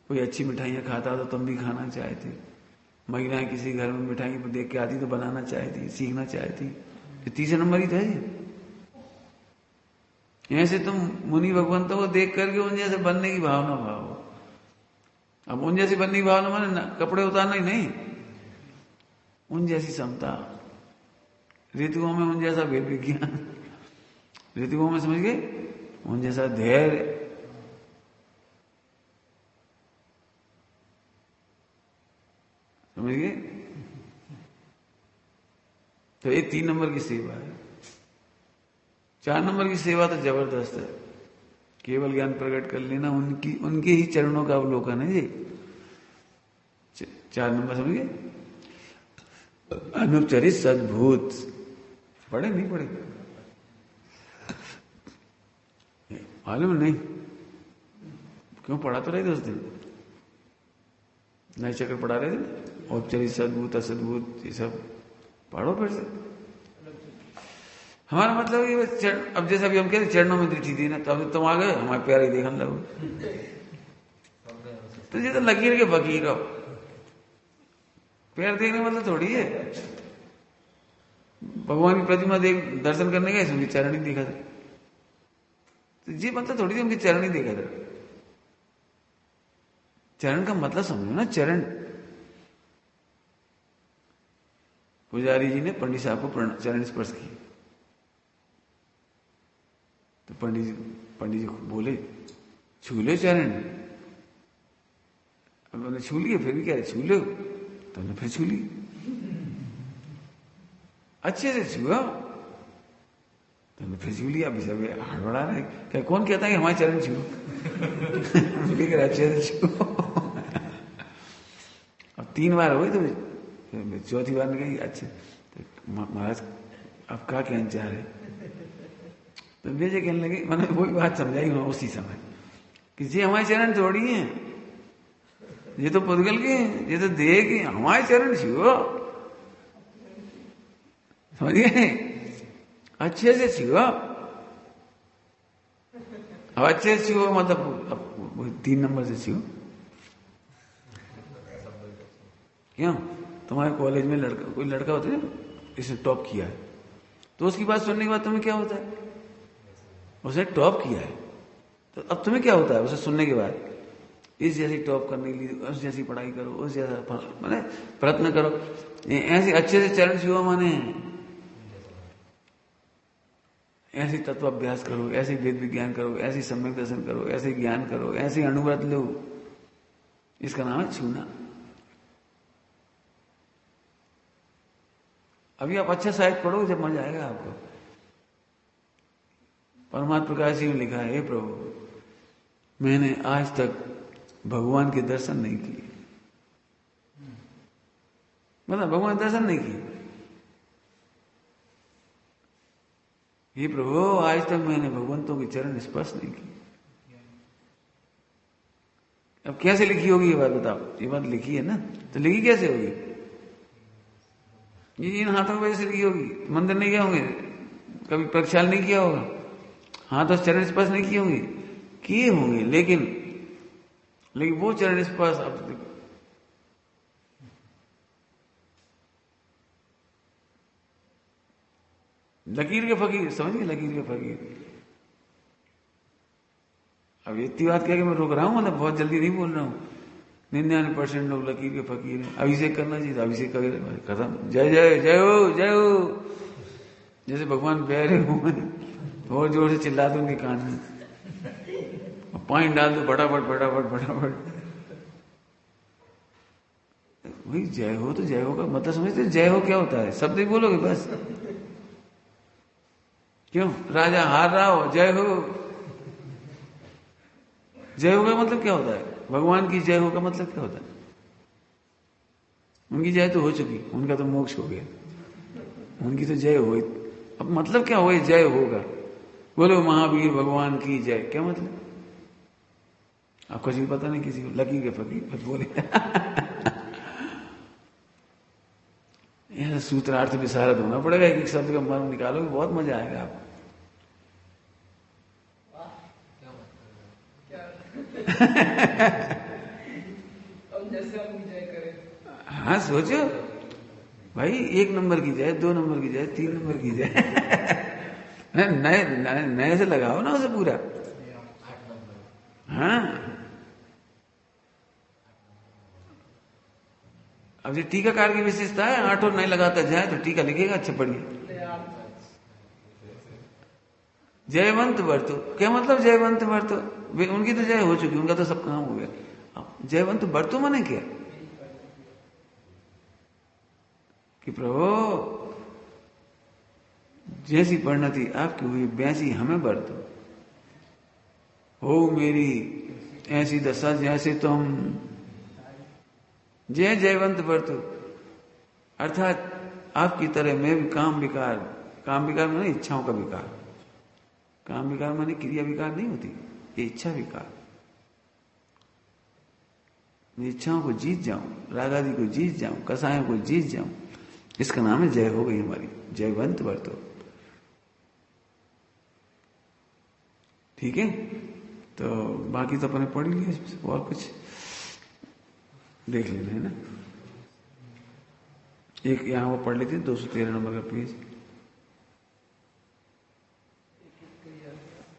कोई अच्छी मिठाइयां खाता हो तो तुम भी खाना चाहते हो, महिलाएं किसी घर में मिठाई देख के आती तो बनाना चाहती, सीखना चाहती। 3 नंबर ही तो है। ऐसे तुम मुनि भगवंतों को देख करके उन जैसे बनने की भावना भावो। अब उन जैसी बनने की भावना माने कपड़े उतारना ही नहीं, उन जैसी समता, ऋतुओं में उन जैसा वेद विज्ञान, ऋतुओं में समझ गए, उन जैसा धैर्य, समझ गए? तो ये 3 नंबर की सेवा है। 4 नंबर की सेवा तो जबरदस्त है। केवल ज्ञान प्रकट कर लेना, उनके ही चरणों का अवलोकन है ये। 4 नंबर समझिए, अनुपचरित सद्भूत। पढ़े नहीं पढ़े? मालूम नहीं क्यों? पढ़ा तो रहे थे उस दिन, नए चक्र पढ़ा रहे थे, औपचारिक सद्भूत असद्भूत ये सब पढ़ो फिर से। हमारा मतलब ये अब जैसे अभी हम कह रहे चरणों में दृष्टि दी ना, तो अभी तुम आ गए हमारे प्यारे देखने लगो, तो ये तो लकीर के फकीर हो। पैर देखने मतलब थोड़ी है भगवान की प्रतिमा देख दर्शन करने गए, उनकी चरण ही देखा था, तो ये मतलब थोड़ी थी उनकी चरण ही देखा था। चरण का मतलब समझो ना, चरण। पुजारी जी ने पंडित साहब को चरण स्पर्श की, तो पंडित जी बोले छू लो चरण। अब उन्होंने छू लिए, फिर भी कह रहे छू लो, तो उन्होंने फिर छू ली, अच्छे से छुआ, तो उन्होंने फिर छू लिया। अभी सब हड़बड़ा रहे, क्या कौन कहता है कि हमारे चरण छू? लिख रहे अच्छे से छू। अब 3 बार हो गई, तो चौथी बार ने कही अच्छे, तो महाराज अब क्या कहना चाह रहे? तो बेजे कहने लगे, मैंने वही बात समझाई उसी समय कि ये हमारे चरण थोड़ी हैं, ये तो पुद्गल के हैं, ये तो देह के, हमारे चरण छुओ, समझिए, अच्छे से छुओ। अब अच्छे से छुओ मतलब 3 नंबर से छुओ। क्यों? तुम्हारे कॉलेज में कोई लड़का होता है इसने टॉप किया है, तो उसकी बात सुनने के बाद तुम्हें क्या होता है? उसने टॉप किया है, तो अब तुम्हें क्या होता है उसे सुनने के बाद? इस जैसी टॉप करने के लिए उस जैसी पढ़ाई करो, उस जैसा माने प्रयत्न करो, ऐसे अच्छे से चरण छुओ, माने ऐसी तत्वाभ्यास करो, ऐसे वेद विज्ञान करो, ऐसी सम्यक दर्शन करो, ऐसे ज्ञान करो, ऐसे अनुभव लो, इसका नाम है छूना। अभी आप अच्छा साहित्य पढ़ो, जब मजा आएगा आपको। परमात्मा प्रकाश जी ने लिखा है, हे प्रभु मैंने आज तक भगवान के दर्शन नहीं किए, मतलब भगवान दर्शन नहीं किए। हे प्रभु आज तक मैंने भगवंतों के चरण स्पर्श नहीं किए। अब कैसे लिखी होगी ये बात बताओ? ये बात लिखी है ना, तो लिखी कैसे होगी? ये इन हाथों की वजह से लिखी होगी। मंदिर नहीं गए होंगे, कभी प्रक्षाल नहीं किया होगा, हाथ और चरण स्पर्श नहीं किए होंगे, किए होंगे, लेकिन वो चरण स्पर्श अब लकीर के फकीर, समझिए, लकीर के फकीर। अब इतनी बात कह के मैं रोक रहा हूं, मतलब बहुत जल्दी नहीं बोल रहा हूं। 99% लोग लकीर के फकीर हैं। अभिषेक करना चाहिए, अभिषेक कर खत्म, जय जय जय हो जय हो, जैसे भगवान प्यारे हो, और जोर से चिल्ला दो उनके कान में, पानी डाल दो फटाफट फटाफट फटाफट। भाई जय हो तो जय हो का मतलब समझते? जय हो क्या होता है? शब्द ही बोलोगे बस। क्यों? राजा हार रहा हो, जय हो। जय हो का मतलब क्या होता है? भगवान की जय हो का मतलब क्या होता है? उनकी जय तो हो चुकी, उनका तो मोक्ष हो गया, उनकी तो जय हो। अब मतलब क्या हो? जय होगा, बोलो महावीर भगवान की जय, क्या मतलब? आपको जी पता नहीं, किसी को लकीर के फकीर बोले। यह सूत्रार्थ विशारद होना पड़ेगा, एक शब्द का मर्म निकालोगे, बहुत मजा आएगा आपको। हाँ सोचो भाई, 1 नंबर की जाए, 2 नंबर की जाए, 3 नंबर की जाए, नए से लगाओ ना उसे पूरा। हाँ अब ये टीकाकार की विशेषता है, 8 और 9 लगाता जाए तो टीका लिखेगा अच्छा पढ़िए। जयवंत बरतो, क्या मतलब जयवंत बरतो? उनकी तो जय हो चुकी, उनका तो सब काम हो गया। जयवंत बरतो माने क्या? कि प्रभु जैसी परिणति आपकी हुई वैसी हमें बरतो। हो मेरी ऐसी दशा जैसे तुम जय जयवंत बरतो। अर्थात आपकी तरह मैं भी काम विकार माने इच्छाओं का विकार, काम विकार माने क्रिया विकार नहीं होती, ये इच्छा विकार। मैं इच्छाओं को जीत जाऊं, राग आदि को जीत जाऊं, कसायों को जीत जाऊं, इसका नाम है जय हो गई हमारी, जयवंत बरतो। ठीक है, तो बाकी तो अपने पढ़ लिया, और कुछ देख लेना है ना। एक यहां वो पढ़ लेते 213 नंबर का पेज,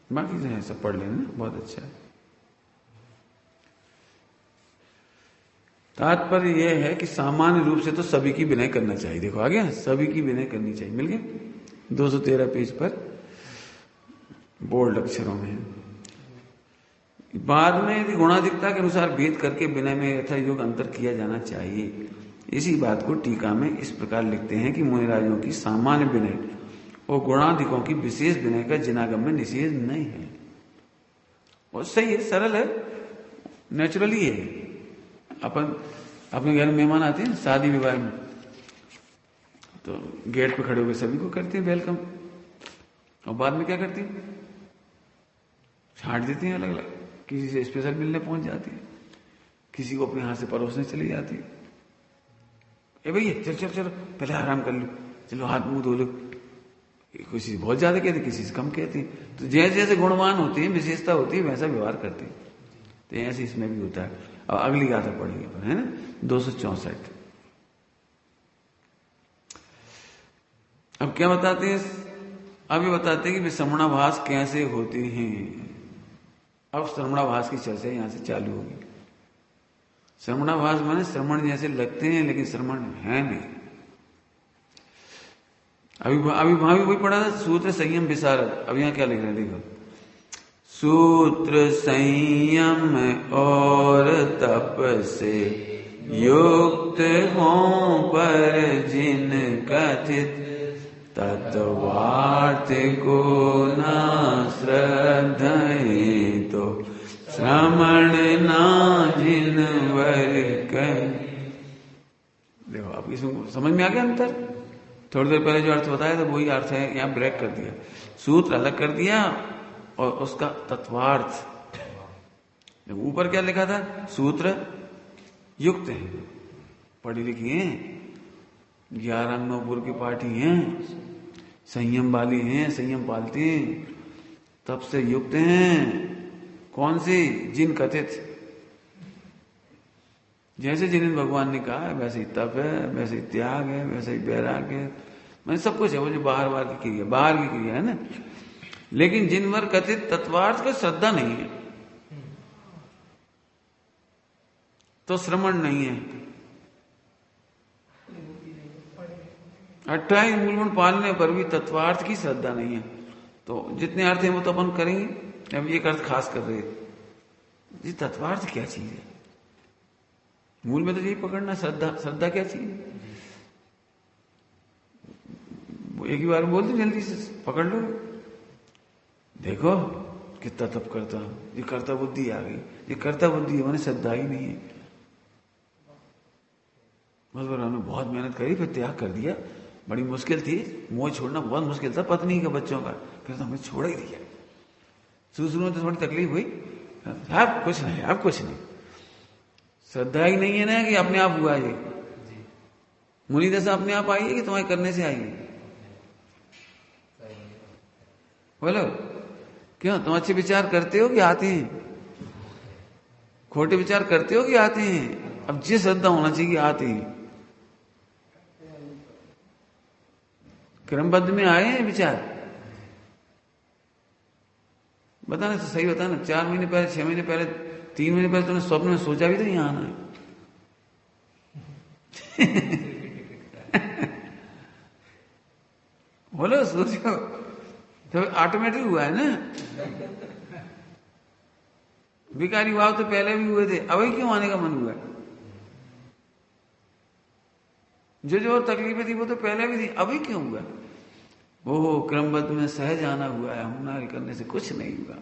बाकी जो है सब पढ़ लेना, बहुत अच्छा है। तात्पर्य यह है कि सामान्य रूप से तो सभी की विनय करना चाहिए। देखो आ गया, सभी की विनय करनी चाहिए, मिल गया 213 पेज पर बोल्ड अक्षरों में। बाद में यदि गुणाधिकता के अनुसार भेद करके विनय में यथा योग अंतर किया जाना चाहिए। इसी बात को टीका में इस प्रकार लिखते हैं कि मुनिराजों की सामान्य विनय और गुणाधिकों की विशेष विनय का जिनागम में निषेध नहीं है। और सही है, सरल है, नेचुरली है। अपन अपने घर में मेहमान आते हैं शादी विवाह में, तो गेट पे खड़े होकर सभी को करते हैं वेलकम, और बाद में क्या करते हैं, छांट देते हैं अलग अलग। किसी से स्पेशल मिलने पहुंच जाती है, किसी को अपने हाथ से परोसने चली जाती है। ए भैया चल चल चलो पहले आराम कर लो, चलो हाथ मुंह धो लो। किसी से बहुत ज्यादा कहते, किसी से कम कहते हैं। तो जैसे जैसे गुणवान होते हैं, विशेषता होती है, वैसा व्यवहार करते हैं। तो ऐसे इसमें भी होता है। अब अगली गाथा पढ़ेंगे अपन, है ना, 264। अब क्या बताते हैं, अब ये बताते हैं कि श्रवणाभास कैसे होते हैं। अब श्रवणाभास की चर्चा यहां से चालू होगी। श्रवणाभास माने श्रवण जैसे लगते हैं लेकिन श्रवण है नहीं। अभी भावी वही पढ़ा था, सूत्र संयम विशारद। अब यहां क्या लिख रहे हैं, देखो, सूत्र संयम और तप से युक्त हों पर जिन कथित तत्वार्थ को न श्रद्धें तो श्रमण ना जिन वर कर। देखो अब इसमें समझ में आ गया अंतर। थोड़ी देर पहले जो अर्थ बताया था वही अर्थ है, यहां ब्रेक कर दिया, सूत्र अलग कर दिया और उसका तत्वार्थ। ऊपर क्या लिखा था, सूत्र युक्त है, पढ़ी लिखी है, 11 नौपुर की पाठी हैं, संयम वाली हैं, संयम पालती हैं, तब से युक्त हैं। कौन सी, जिन कथित, जैसे जिन भगवान ने कहा है वैसे ही तप है, वैसे ही त्याग है, वैसे ही वैराग है, मैंने सब कुछ है। वो जो बाहर की क्रिया, बाहर की क्रिया है ना, लेकिन जिनवर कथित तत्वार्थ को श्रद्धा नहीं है तो श्रवण नहीं है। 28 मूलगुण पालने पर भी तत्वार्थ की श्रद्धा नहीं है। तो जितने अर्थ हैं वो तो अपन करेंगे। अब एक अर्थ खास कर रहे, जी तत्वार्थ क्या चीज है, मूल में तो यही पकड़ना, श्रद्धा क्या चीज है। एक ही बार बोल दो, जल्दी से पकड़ लो। देखो कितना तप करता हूं, ये कर्ता बुद्धि आ गई, ये कर्ता बुद्धि है, मैंने श्रद्धा ही नहीं है। हमने बहुत मेहनत करी, फिर त्याग कर दिया, बड़ी मुश्किल थी, मोह छोड़ना बहुत मुश्किल था, पत्नी का, बच्चों का, फिर तो हमें छोड़ ही दिया। शुरू में तो थोड़ी तकलीफ हुई, अब कुछ नहीं, अब कुछ नहीं। श्रद्धा ही नहीं है ना कि अपने आप हुआ ये, मुनि दशा अपने आप आई है कि तुम्हारे करने से आई है। बोलो क्यों, तुम अच्छे विचार करते हो कि आते हैं, खोटे विचार करते हो कि आते हैं। अब जिस श्रद्धा होना चाहिए कि आते हैं, क्रमबद्ध में आए हैं विचार। बताना तो सही, बताना 4 महीने पहले, 6 महीने पहले, 3 महीने पहले तुमने स्वप्न में सोचा भी तो यहां आना है। बोलो, सोचो, तो ऑटोमेटिक हुआ है ना। विकारी भाव तो पहले भी हुए थे, अभी क्यों आने का मन हुआ है। जो तकलीफें थी वो तो पहले भी थी, अभी क्यों हुआ। वो क्रमबद्ध में सहज आना हुआ है, हमनारी करने से कुछ नहीं हुआ।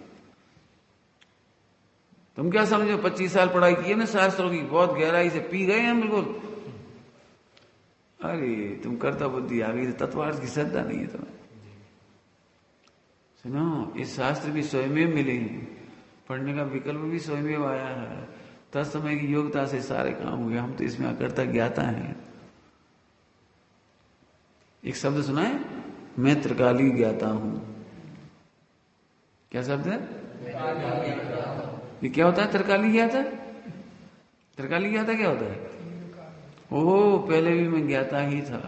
तुम क्या समझो, 25 साल पढ़ाई की है ना शास्त्रों की, बहुत गहराई से पी गए हैं बिल्कुल। अरे तुम कर्ता बुद्धि आ गई, तत्वार्थ की श्रद्धा नहीं है तुम्हें। सुनो, इस शास्त्र भी स्वयं मिले हैं, पढ़ने का विकल्प भी स्वयं आया है, तत्समय की योग्यता से सारे काम हो गए। हम तो इसमें अकर्ता ज्ञाता हैं। एक शब्द सुना है, मैं त्रिकाली ज्ञाता हूं। क्या शब्द है? ये क्या होता है त्रिकाली ज्ञाता? त्रिकाली ज्ञाता क्या होता है? ओ, पहले भी मैं ज्ञाता ही था।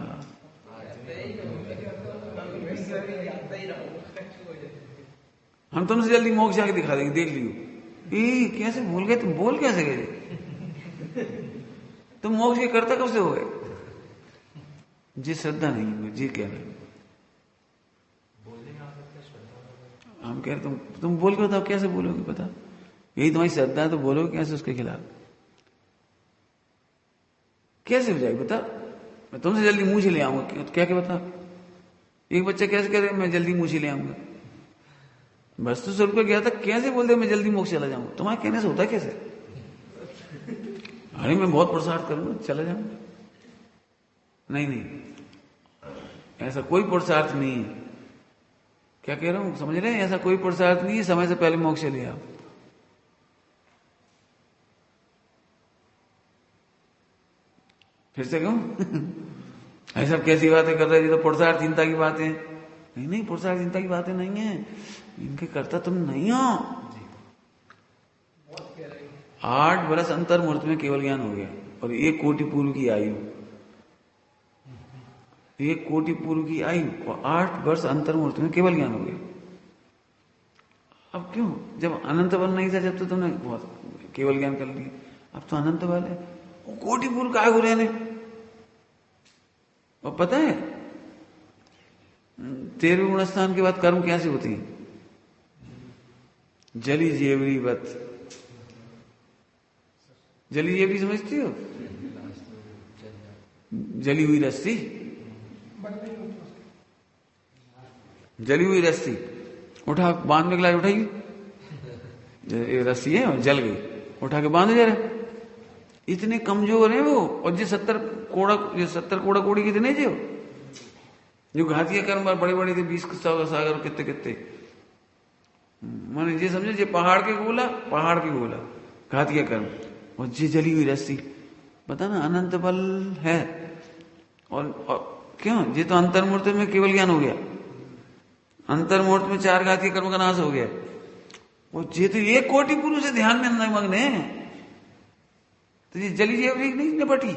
हम तुमसे जल्दी मोक्ष आके दिखा देंगे, देख लियो। कैसे भूल गए तुम? बोल कैसे गए तुम? मोक्ष के कर्ता कब से हो गए? जी श्रद्धा नहीं है, जी कह रहे हम कह रहे तुम बोल के बताओ, कैसे बोलोगे? पता यही तुम्हारी श्रद्धा है तो बोलोगे कैसे उसके खिलाफ? कैसे हो जाएगी बता? मैं तुमसे जल्दी मुंह से ले आऊंगा, क्या क्या बता? एक बच्चा कैसे कह रहे मैं जल्दी मुंह से ले आऊंगा? वस्तु स्वरूप का गया था, कैसे बोलते मैं जल्दी मोक्ष चला जाऊंगा? तुम्हारे कहने से होता है कैसे? अरे मैं बहुत प्रसाद करूंगा, चला जाऊंगा। नहीं, ऐसा कोई पुरुषार्थ नहीं है। क्या कह रहा हूं, समझ रहे हैं? ऐसा कोई पुरुषार्थ नहीं है समय से पहले मोक्ष ले आओ। फिर से कहूं ऐसा कैसी बातें कर रहे हैं? ये तो पुरुषार्थ चिंता की बातें हैं। नहीं, पुरुषार्थ चिंता की बातें नहीं है, इनके कर्ता तुम नहीं हो। 8 वर्ष अंतर मूर्त में केवल ज्ञान हो गया, और 1 कोटि पूर्व की आयु, 1 कोटि पूर्व की आयु और 8 वर्ष अंतर मूर्त में केवल ज्ञान हो गया। अब क्यों? जब अनंत बल नहीं था, जब तो तुमने बहुत केवल ज्ञान कर लिया, अब तो अनंत बल है, कोटि पूर्व का हो रहने। और पता है 13वें गुण स्थान के बाद कर्म कैसे होती है? जली जेवरी वत। जली जेवरी समझती हो? जली हुई रस्सी, जली हुई रस्सी उठा बांध में गिलाई, उठाई रस्सी है और जल गई, उठा के बांध जा रहे। इतने कमजोर है वो। और ये 70 कोड़ा कोड़ी कितने जो घातिया कर्म बड़े बड़े थे, 20 सागर कितने कितने, मैंने ये समझो ये पहाड़ के गोला घातिया कर्म, और ये जली हुई रस्सी। पता ना अनंत बल है। और क्यों? ये तो अंतर्मूर्त में केवल ज्ञान हो गया, अंतर्मूर्त में 4 घातिया कर्म का नाश हो गया। और ये तो 1 कोटि पुरुष से ध्यान में मग्न है, तो ये जली जेवरी नहीं निपटी।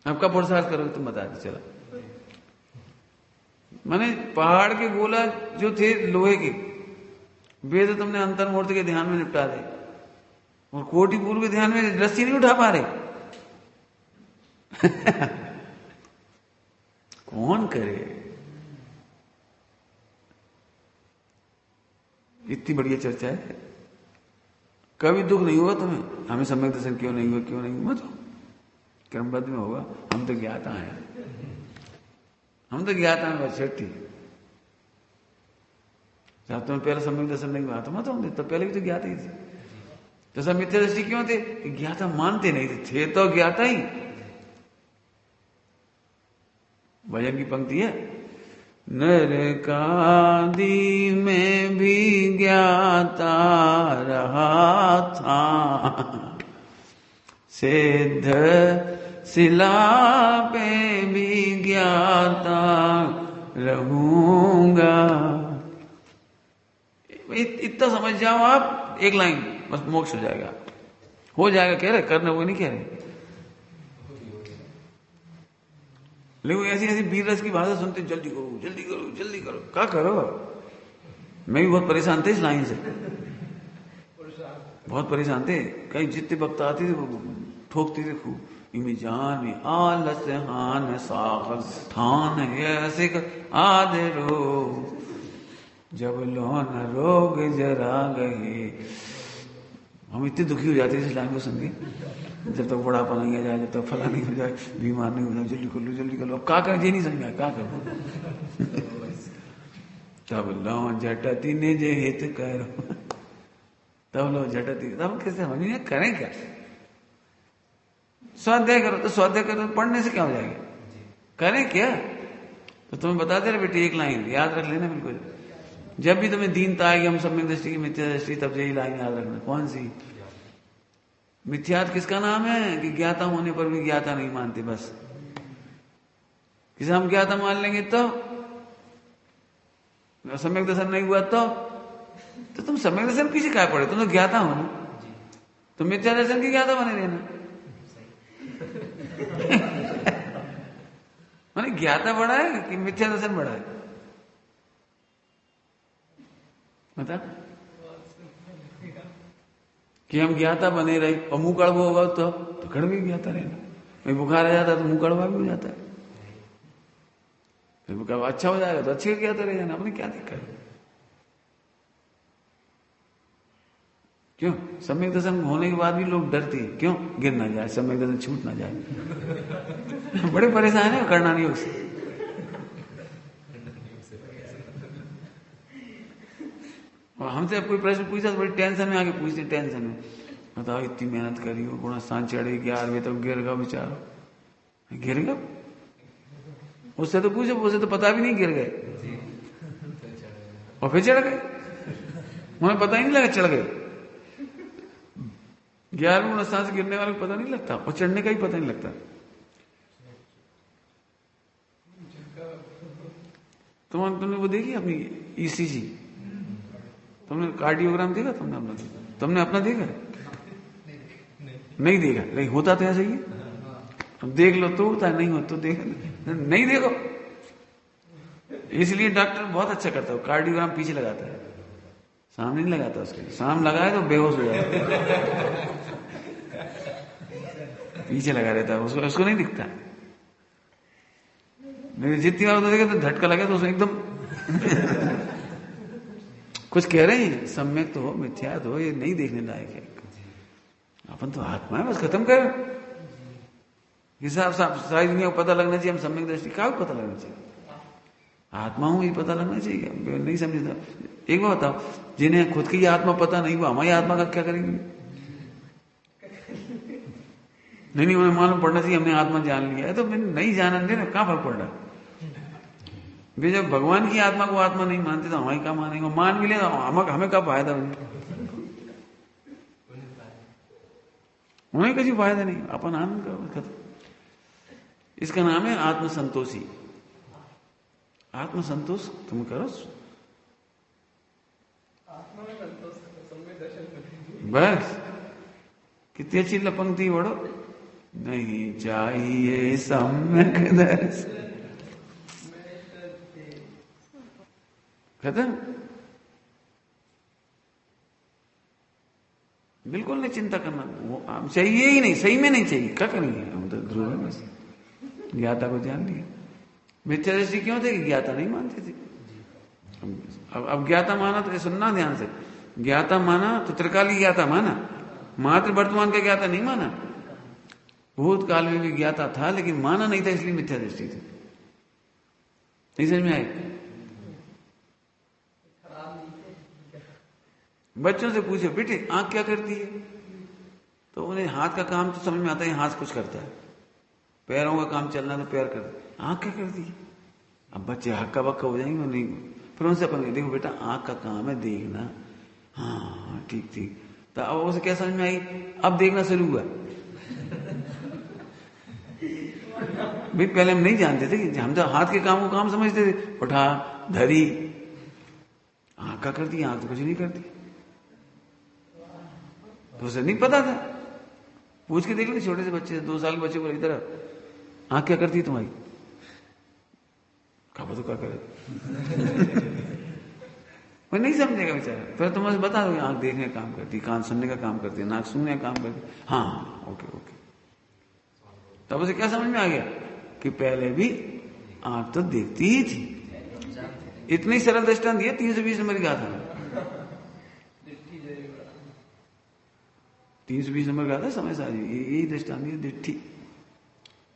आपका पुरुषार्थ करोगे तुम बता दे। चला माने पहाड़ के गोला जो थे लोहे के, वेद तुमने अंतर्मूर्त के ध्यान में निपटा दे, और कोटि पूर्व के ध्यान में रस्सी नहीं उठा पा रहे। कौन करे? इतनी बढ़िया चर्चा है। कभी दुख नहीं हुआ तुम्हें? हमें सम्यक दर्शन क्यों नहीं हुआ? मत क्रमबद्ध में होगा। हम तो ज्ञाता हैं, बस छठी। जब तुम्हें पहले सम्यक दर्शन नहीं हुआ तो मत होंगे, तो पहले भी तो ज्ञाता ही थे। तो सब मिथ्या दृष्टि क्यों थे? ज्ञाता मानते नहीं थे तो ज्ञाता ही। भजन की पंक्ति है, नरकादि में भी ज्ञाता रहा था, सिद्ध शिला पे भी ज्ञाता रहूंगा। इतना समझ जाओ आप, एक लाइन बस मोक्ष हो जाएगा। कह रहे करना, वो नहीं कह रहे। लेकिन ऐसी वीर रस की भाषा सुनते जल्दी करो। क्या करो? मैं भी बहुत परेशान थे इस लाइन से, बहुत परेशान थे। कहीं जितने वक्त आते थे वो ठोकते थे खूब। इमे जान आलस हान साखर ठान ऐसे आदरो, जब लोन रोग जरा गए हम इतने दुखी हो जाते हैं इस लाइन को सुन के, जब तक बुढ़ापा नहीं आ जाए, जब तक फला नहीं हो जाए, बीमार नहीं हो जाए, जल्दी कर लो जल्दी कर लो। अब क्या करें, ये नहीं समझ में आया क्या करो। तब लो झटती ने जे हित करो, तब लो झटती, तब कैसे समझ नहीं करें क्या। स्वाध्याय करो तो स्वाध्याय करो, पढ़ने से क्या हो जाएगा, करें क्या। तो तुम्हें बता दे रहे बेटे, एक लाइन याद रख लेना बिल्कुल, जब भी तुम्हें दीनता आएगी, हम सम्यक दृष्टि की मिथ्या दृष्टि, तब यही लाइन याद रखना। कौन सी? मिथ्यात किसका नाम है कि ज्ञाता होने पर भी ज्ञाता नहीं मानते। बस किसे हम ज्ञाता मान लेंगे तो सम्यक दर्शन नहीं हुआ तो तुम सम्यक दर्शन पीछे क्या पड़े, तुम तो ज्ञाता हो ना, तुम मिथ्या दर्शन की ज्ञाता बने रहना। माने ज्ञाता बड़ा है कि मिथ्या दर्शन बड़ा है, बता। कि हम ज्ञाता बने रहे और मुंह कड़वा होगा तो कड़वी ज्ञाता रहना। भाई बुखार आ जाता है तो मुंह कड़वा भी हो जाता है, फिर बुखार अच्छा हो जाएगा तो अच्छे ज्ञाता रह जाना, अपने क्या दिक्कत। क्यों? सम्यक दर्शन होने के बाद भी लोग डरते हैं, क्यों? गिर ना जाए, सम्यक दर्शन छूट ना जाए। बड़े परेशान है करना नहीं उससे। और हमसे कोई प्रश्न पूछा तो बड़ी टेंशन में आके पूछते, टेंशन में, बताओ इतनी मेहनत करी हो, गुणा सांझ चढ़े 11 बजे तक, गिर गया बेचारा, गिर गया। उससे तो पूछो, उसे तो पता भी नहीं गिर गए और फिर चढ़ गए, उन्हें पता ही नहीं लगा चढ़ गए। 11 गुणा सांझ गिरने वाले को पता नहीं लगता और चढ़ने का ही पता नहीं लगता। तुमने वो देखी अपनी ईसीजी, तुमने कार्डियोग्राम देखा, तुमने अपना देखा? नहीं देखा, लेकिन होता तो ऐसा ही है। अब देख लो तो होता है, नहीं हो तो देख नहीं देखो। इसलिए डॉक्टर बहुत अच्छा करता है, कार्डियोग्राम पीछे लगाता है, सामने नहीं लगाता। उसके सामने लगाए तो बेहोश हो जाता है, पीछे लगा रहता है, उसको नहीं दिखता। नहीं जितनी बार तो देखे तो झटका लगे तो उसमें एकदम कुछ कह रहे हैं, सम्यक तो हो मिथ्या तो हो, ये नहीं देखने लायक है। अपन तो आत्मा है, बस खत्म कर। हिसाब सारी दुनिया को पता लगना चाहिए हम सम्यक दृष्टि का पता लगना चाहिए, आत्मा हूं ये पता लगना चाहिए। नहीं समझता। एक बात बताओ, जिन्हें खुद की आत्मा पता नहीं हुआ, हमारी आत्मा का क्या करेंगे? नहीं उन्हें मालूम पड़ना चाहिए हमने आत्मा जान लिया है, तो मैंने नहीं जाना देना, कहां फर्क पड़ रहा। वे जब भगवान की आत्मा को आत्मा नहीं मानते तो हमारी क्या मानेंगे, मान भी ले तो हमें क्या फायदा, उन्हें किसी फायदा नहीं, अपन आनंद करो। इसका नाम है आत्मसंतोषी। आत्मसंतोष तुम करो, बस। कितनी अच्छी पंक्ति पढ़ो, नहीं चाहिए सम्यक दर्शन, खत्म। बिल्कुल नहीं चिंता करना, वो हम चाहिए ही नहीं, सही में नहीं चाहिए, क्या करेंगे हम तो ध्रुव में बस ज्ञाता को जान लिया। मिथ्या दृष्टि क्यों थे कि ज्ञाता नहीं मानते थे। अब ज्ञाता माना तो सुनना ध्यान से, ज्ञाता माना तो त्रिकाली ज्ञाता माना, मात्र वर्तमान का ज्ञाता नहीं माना। भूतकाल में भी ज्ञाता था लेकिन माना नहीं था, इसलिए मिथ्या दृष्टि थी। नहीं समझ में आए? बच्चों से पूछो बेटे आंख क्या करती है, तो उन्हें हाथ का काम तो समझ में आता है, हाथ कुछ करता है, पैरों का काम चलना तो पैर करता है, आंख क्या करती है। अब बच्चे हक्का बक्का हो जाएंगे, नहीं फिर उनसे अपन देखो बेटा आंख का काम है देखना, हाँ ठीक ठीक। तो अब उसे क्या समझ में आई, अब देखना शुरू हुआ। भाई पहले हम नहीं जानते थे कि हम तो हाथ के काम को काम समझते थे, उठा धरी, आंख का करती, आंख तो कुछ नहीं करती, तो उसे नहीं पता था। पूछ के देख ले छोटे से बच्चे, 2 साल के बच्चे को, इधर आंख क्या करती है तुम्हारी, कहा तो क्या करे। वो नहीं समझेगा बेचारा, फिर तुम उसे बता दोगे आंख देखने का काम करती, कान सुनने का काम करती है, नाक सुनने का काम करती, हाँ ओके ओके। तब उसे क्या समझ में आ गया कि पहले भी आंख तो देखती ही थी। इतनी ही सरल दृष्टांत दिया 320 नंबर की गाथा में। 320 नंबर का आता है समय सारी, यही दृष्टांत है दृष्टि।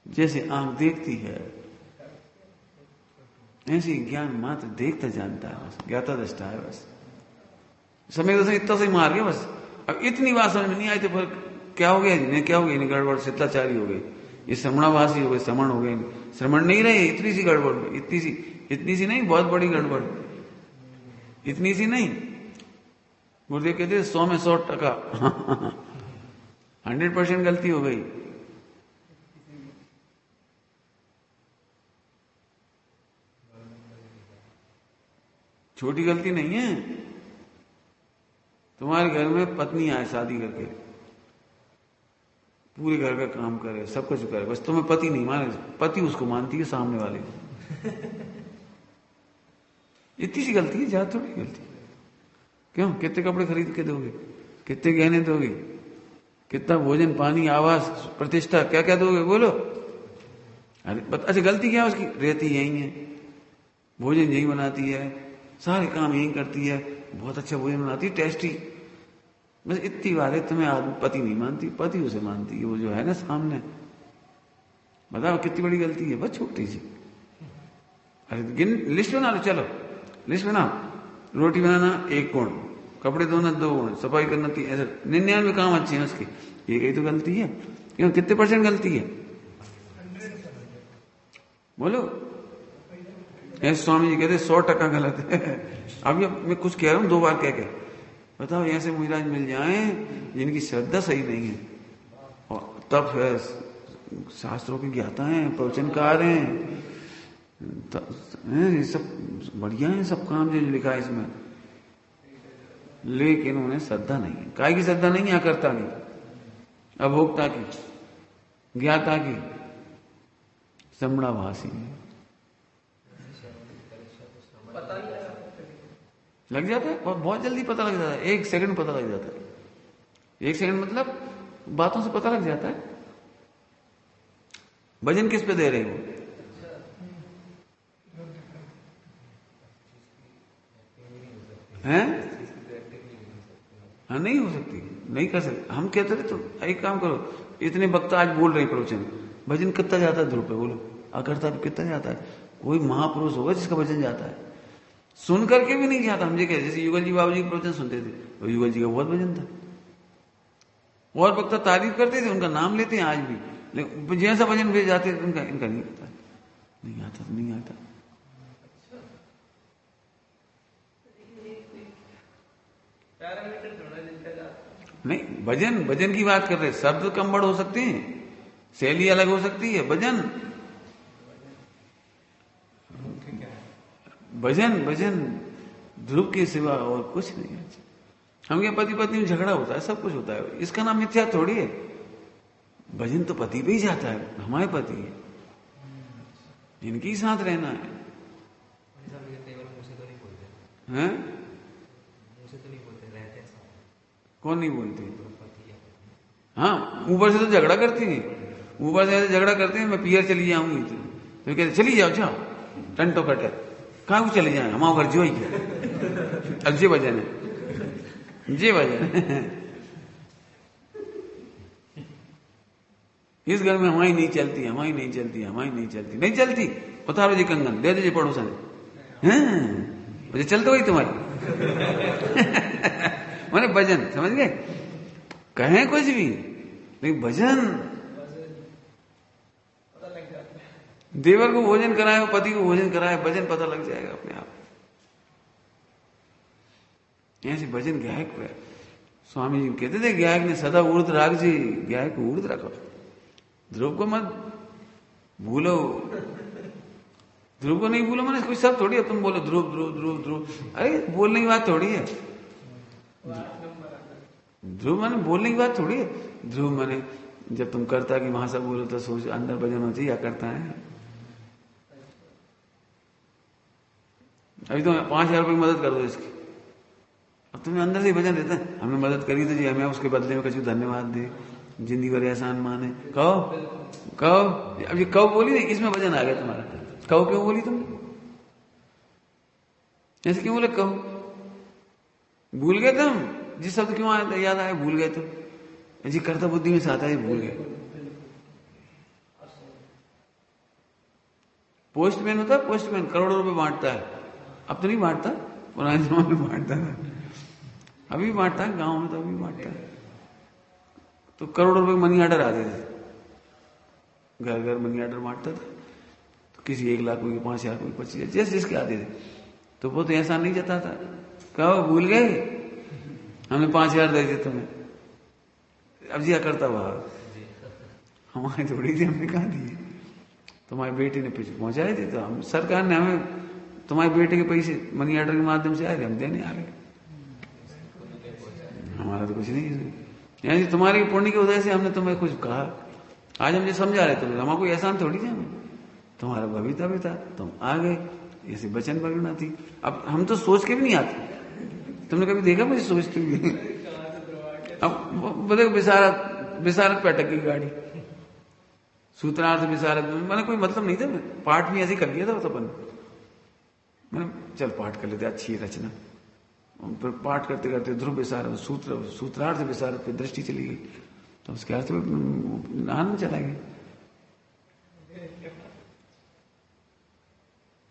जैसे आंख देखती है ऐसी ज्ञान मात्र देखता जानता है, बस ज्ञाता दृष्टा है बस। समय दर्शन इतना सही मार गया बस। अब इतनी बात समझ में नहीं आई तो फिर क्या हो गया इन्हें, क्या हो गया इन्हें गड़बड़, शिथलाचारी हो गई, ये श्रमणावासी हो गए, श्रमण हो गए, श्रमण नहीं रहे, इतनी सी गड़बड़, इतनी सी नहीं, बहुत बड़ी गड़बड़, इतनी सी नहीं। गुरुदेव कहते 100 में 100%, 100% गलती हो गई। छोटी गलती नहीं है। तुम्हारे घर में पत्नी आए शादी करके, पूरे घर का काम करे, सब कुछ करे, बस तुम्हें पति नहीं माने, पति उसको मानती है सामने वाले को। इतनी सी गलती है, ज्यादा थोड़ी गलती। क्यों? कितने कपड़े खरीद के दोगे, कितने गहने दोगे, कितना भोजन पानी आवास प्रतिष्ठा क्या क्या दोगे, बोलो। अरे अच्छा गलती क्या है उसकी? रहती यही है, भोजन यही बनाती है, सारे काम यही करती है, बहुत अच्छा भोजन बनाती है, टेस्टी, बस इतनी बात है। तुम्हें आदमी पति नहीं मानती, पति उसे मानती है, वो जो है ना सामने। बताओ कितनी बड़ी गलती है, बस छोटी सी। अरे लिस्ट बना लो, चलो लिस्ट बनाओ। रोटी बनाना 1 गुण, कपड़े धोना 2 गुण, सफाई करना 3, ऐसे 99 काम अच्छे हैं उसके, ये कहीं तो गलती है। क्यों? कितने % गलती है बोलो? ऐसे स्वामी जी कहते 100% गलत है। अभी मैं कुछ कह रहा हूं 2 बार कह के बताओ, ऐसे मुझराज मिल जाए जिनकी श्रद्धा सही नहीं है, और तब है शास्त्रों के ज्ञाता हैं, प्रवचनकार हैं, ये सब बढ़िया है, सब काम जो लिखा है इसमें, लेकिन उन्हें श्रद्धा नहीं है। काय की श्रद्धा नहीं है? अकर्ता की, अभोक्ता की, ज्ञाता की, संबड़ाभासी लग जाता है, बहुत जल्दी पता लग जाता है, 1 सेकंड पता लग जाता है। 1 सेकंड मतलब बातों से पता लग जाता है। भजन किस पे दे रहे हो? हैं? हाँ नहीं हो सकती, नहीं कर सकते। हम कहते थे तो एक काम करो, इतने वक्त आज बोल रहे प्रवचन, भजन कितना जाता है ध्रुव पे, बोलो अकर्ता पे कितना जाता है? कोई महापुरुष होगा जिसका भजन जाता है, सुन करके भी नहीं जाता। हम ये कहते जैसे युगल जी बाबू जी के प्रवचन सुनते थे, तो युगल जी का बहुत भजन था, और वक्त तारीफ करते थे, उनका नाम लेते हैं आज भी, लेकिन जैसा भजन भेज जाते थे इनका नहीं पता, नहीं आता तो नहीं आता। नहीं, भजन की बात कर रहे, शब्द कम बड़ हो सकते हैं, शैली अलग हो सकती है। भजन ध्रुव के सिवा और कुछ नहीं है। हम क्या पति पत्नी में झगड़ा होता है, सब कुछ होता है, इसका नाम मिथ्या थोड़ी है। भजन तो पति पे ही जाता है, हमारे पति है, इनके साथ रहना है। हैं? कौन नहीं बोलती? हाँ, ऊपर से तो झगड़ा करती है, ऊपर से झगड़ा करते हैं, मैं पियर चली जाऊंगी, तो कहते चली जाओ, जाओ टंटो कटे, कहाँ को चले जाए, हमारा घर जो ही क्या, अब जे भजन है, जे भजन है। इस घर में हमारी नहीं चलती, हमारी नहीं चलती, हमारी नहीं चलती, नहीं चलती, उतारो जी कंगन, दे दीजिए पड़ोसन, मुझे चलते वही तुम्हारी। मैंने भजन समझ गए, कहें कुछ भी, लेकिन भजन, देवर को भोजन कराए, पति को भोजन कराए, भजन पता लग जाएगा अपने आप। ऐसे भजन गायक पे स्वामी जी कहते थे, गायक ने सदा उर्द राग जी, गायक को उर्द रखो, ध्रुव को मत भूलो। ध्रुव को नहीं भूलो, मैंने कोई सब थोड़ी है, तुम बोलो ध्रुव ध्रुव ध्रुव ध्रुव, अरे बोलने की बात थोड़ी है। ध्रुव माने बोलने की बात थोड़ी है। ध्रुव माने जब तुम करता की भाषा बोलो तो सोच अंदर भजन होना चाहिए, या करता है। अभी तो 5000 रुपये मदद कर दो इसकी, अब तुम्हें अंदर से ही भजन रहता है, हमने मदद करी तो जी हमें उसके बदले में कुछ धन्यवाद दे, जिंदगी भर एहसान माने। कहो कहो, अब ये कहो बोली नहीं, इसमें भजन आ गया तुम्हारा। कहो क्यों बोली तुमने, ऐसे क्यों बोले कहो? भूल गए तुम, जिस शब्द क्यों आया याद आया, भूल गए तुम। जी कर्ता बुद्धि में से आता है, भूल गए। पोस्टमैन होता है, पोस्टमैन करोड़ों रुपए बांटता है, अब तो नहीं बांटता, पुराने जमाने में बांटता था, अभी भी बांटता है, गांव में तो अभी बांटता है। तो करोड़ों रुपए मनी ऑर्डर आते थे, घर घर मनी ऑर्डर बांटता था, तो किसी 1 लाख, कोई 5,000, कोई 25,000, जैसे जिसके आते थे। तो वो तो ऐसा नहीं जताता, कहो भूल गए हमने 5,000 दे दिए तुम्हें, अब जी करता भाव हमारी थोड़ी थी, हमने कहा दिए, तुम्हारी बेटी ने पीछे पहुंचाए थे, तो हम सरकार ने हमें तुम्हारे बेटे के पैसे मनी ऑर्डर के माध्यम से आए थे, हम देने आ रहे, हमारा तो कुछ नहीं है। यानी तुम्हारी पुण्य की वजह से हमने तुम्हें कुछ कहा, आज हम ये समझा रहे थे, हमारा कोई एहसान थोड़ी था, तुम्हारा भविता भी था, तुम आ गए, ऐसे वचन पकड़ना थी। अब हम तो सोच के भी नहीं आते, तुमने कभी देखा मुझे सोचते हुए? अब बोले विशारद पे अटक गई गाड़ी, सूत्रार्थ विशारद, मैंने कोई मतलब नहीं था, पाठ भी ऐसे कर लिया था, तो अपन मैंने चल पाठ कर लेते, अच्छी रचना, फिर पाठ करते करते ध्रुव विशारद सूत्रार्थ विशारद पे दृष्टि चली गई, तो उसके अर्थ में आनंद चला गया।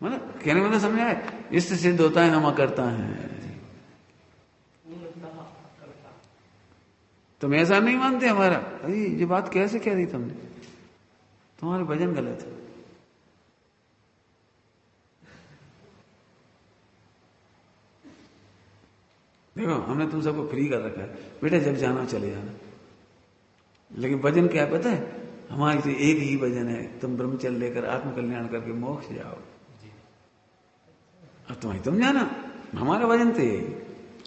मतलब कहने में तो समझा है, इससे सिद्ध होता है हम करता है। तुम ऐसा नहीं मानते हमारा, अरे ये बात कैसे कह दी तुमने, तुम्हारे भजन गलत है। देखो हमने तुम सबको फ्री कर रखा है, बेटा जब जाना चले जाना, लेकिन भजन क्या पता है, हमारी तो एक ही भजन है, तुम ब्रह्मचर्य लेकर आत्मकल्याण करके मोक्ष जाओ। अब तुम जाना, हमारा भजन तो यही।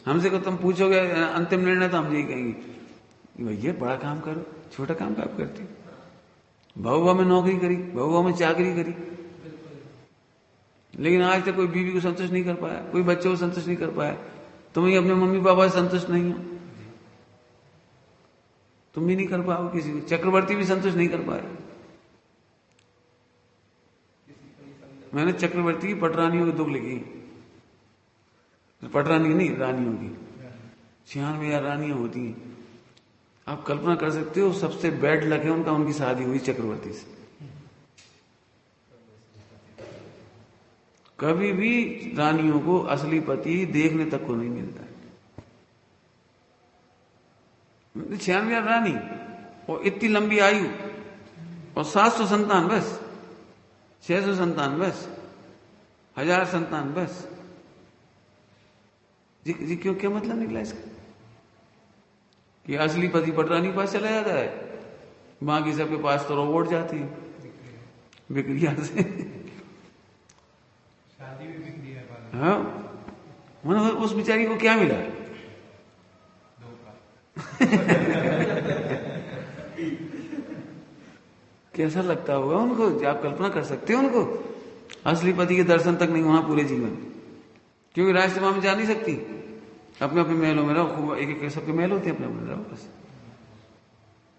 हमसे को तुम पूछोगे अंतिम निर्णय, तो हम यही कहेंगे भैया बड़ा काम करो, छोटा काम क्या करती, बहुआ में नौकरी करी, बहुआ में चाकरी करी, लेकिन आज तक कोई बीवी को संतुष्ट नहीं कर पाया, कोई बच्चों को संतुष्ट नहीं कर पाया। तुम ही अपने मम्मी पापा से संतुष्ट नहीं हो, तुम भी नहीं कर पाओ किसी को, चक्रवर्ती भी संतुष्ट नहीं कर पाए। मैंने चक्रवर्ती की पटरानियों के दुख लिखी, पटरानी नहीं रानियों की, 96,000 रानियां होती हैं। आप कल्पना कर सकते हो, सबसे बैड लक है उनका, उनकी शादी हुई चक्रवर्ती से। कभी भी रानियों को असली पति देखने तक को नहीं मिलता है। 96,000 रानी और इतनी लंबी आयु और 700 संतान बस, 600 संतान बस, 1000 संतान बस। जी क्यों, क्या मतलब निकला इसका कि असली पति पटरानी के पास चला जाता है, बाकी सबके पास तो रोबोट जाती है बिक्रिया से। शादी भी बिक्री है। हाँ, मतलब उस बेचारी को क्या मिला? कैसा लगता होगा उनको, आप कल्पना कर सकते हो उनको, असली पति के दर्शन तक नहीं होना पूरे जीवन, क्योंकि राजसभा में जा नहीं सकती, अपने अपने महलों में रहो, खूब एक एक सबके महल होते हैं, अपने अपने रहो, बस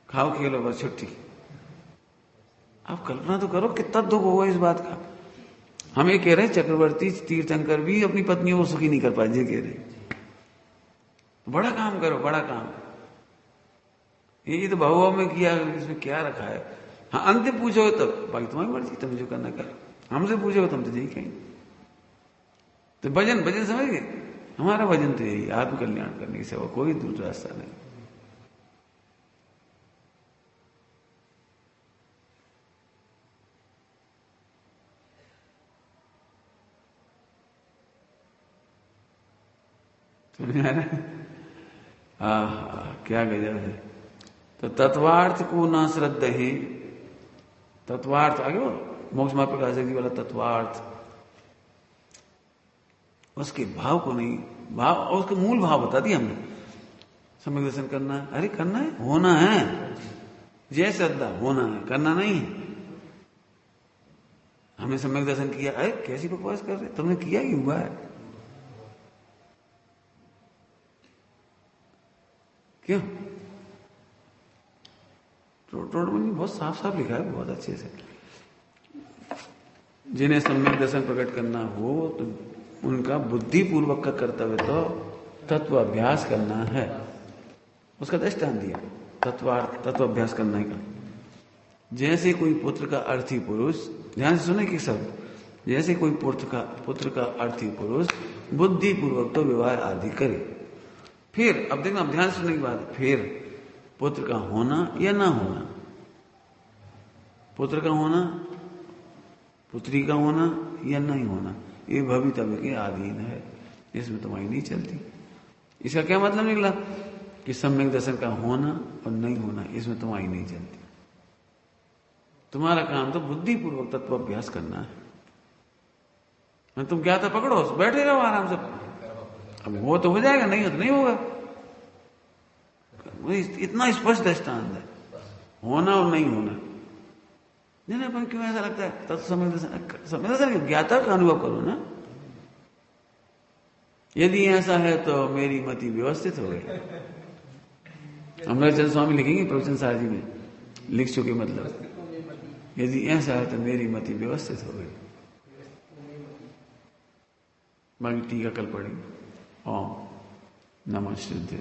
खाओ खेलो बस, छुट्टी। आप कल्पना तो करो कितना दुख होगा इस बात का। हम ये कह रहे हैं चक्रवर्ती तीर्थंकर भी अपनी पत्नियों को सुखी नहीं कर पाए, ये कह रहे हैं बड़ा काम करो, बड़ा काम। ये तो बहुओं में किया, इसमें क्या रखा है? हाँ, अंतिम पूछोगे तब भाई तुम्हारी मर्जी, तुम्हें जो करना कर। हमसे पूछोगे तुम तो यही कहेंगे। तो भजन समझ गए, हमारा भजन तो यही, आत्मकल्याण करने की सेवा, कोई दूसरा रास्ता नहीं। क्या गजब है। तो तत्वार्थ को ना श्रद्धा है, तत्वार्थ आगे मोक्ष मार्ग प्रकाश जी वाला तत्वार्थ, उसके भाव को नहीं, भाव और उसके मूल भाव बता दिया हमने। सम्यक दर्शन करना है, अरे करना है, होना है, जय श्रद्धा होना है, करना नहीं है। हमने सम्यक दर्शन किया, अरे कैसी बकवास कर रहे, तुमने किया ही हुआ है, क्यों? टोट में बहुत साफ साफ लिखा है, बहुत अच्छे से। जिन्हें सम्यक दर्शन प्रकट करना हो तो उनका बुद्धिपूर्वक का कर्तव्य तो तत्व अभ्यास करना है, उसका दृष्टांत दिया। तत्वाभ्यास करने का। जैसे कोई पुत्र का अर्थी पुरुष, ध्यान से सुने कि सब, जैसे कोई पुत्र का अर्थी पुरुष बुद्धि पूर्वक तो विवाह आदि करे, फिर अब देखना, अब ध्यान सुनने की बात, फिर पुत्र का होना या ना होना, पुत्र का होना, पुत्री का होना या नहीं होना, ये भवितव्य के अधीन है, इसमें तुम्हारी नहीं चलती। इसका क्या मतलब निकला कि सम्यक दर्शन का होना और नहीं होना इसमें तुम्हारी नहीं चलती। तुम्हारा काम तो बुद्धिपूर्वक तत्वाभ्यास करना है। तुम क्या था पकड़ो, बैठे रहो आराम से, अब वो तो हो जाएगा, नहीं हो तो नहीं होगा। इतना स्पष्ट दृष्टांत है, होना और नहीं होना। नहीं पर क्यों ऐसा लगता है? तत्व सम्यक दर्शन ज्ञाता का अनुभव करो ना। यदि ऐसा है तो मेरी मति व्यवस्थित हो गई। अमरचंद स्वामी लिखेंगे प्रवचन सारजी में, लिख चुके, मतलब यदि ऐसा है तो मेरी मति व्यवस्थित हो गई। बाकी टीका कल पढ़ेंगे। ओम नमः शिवाय।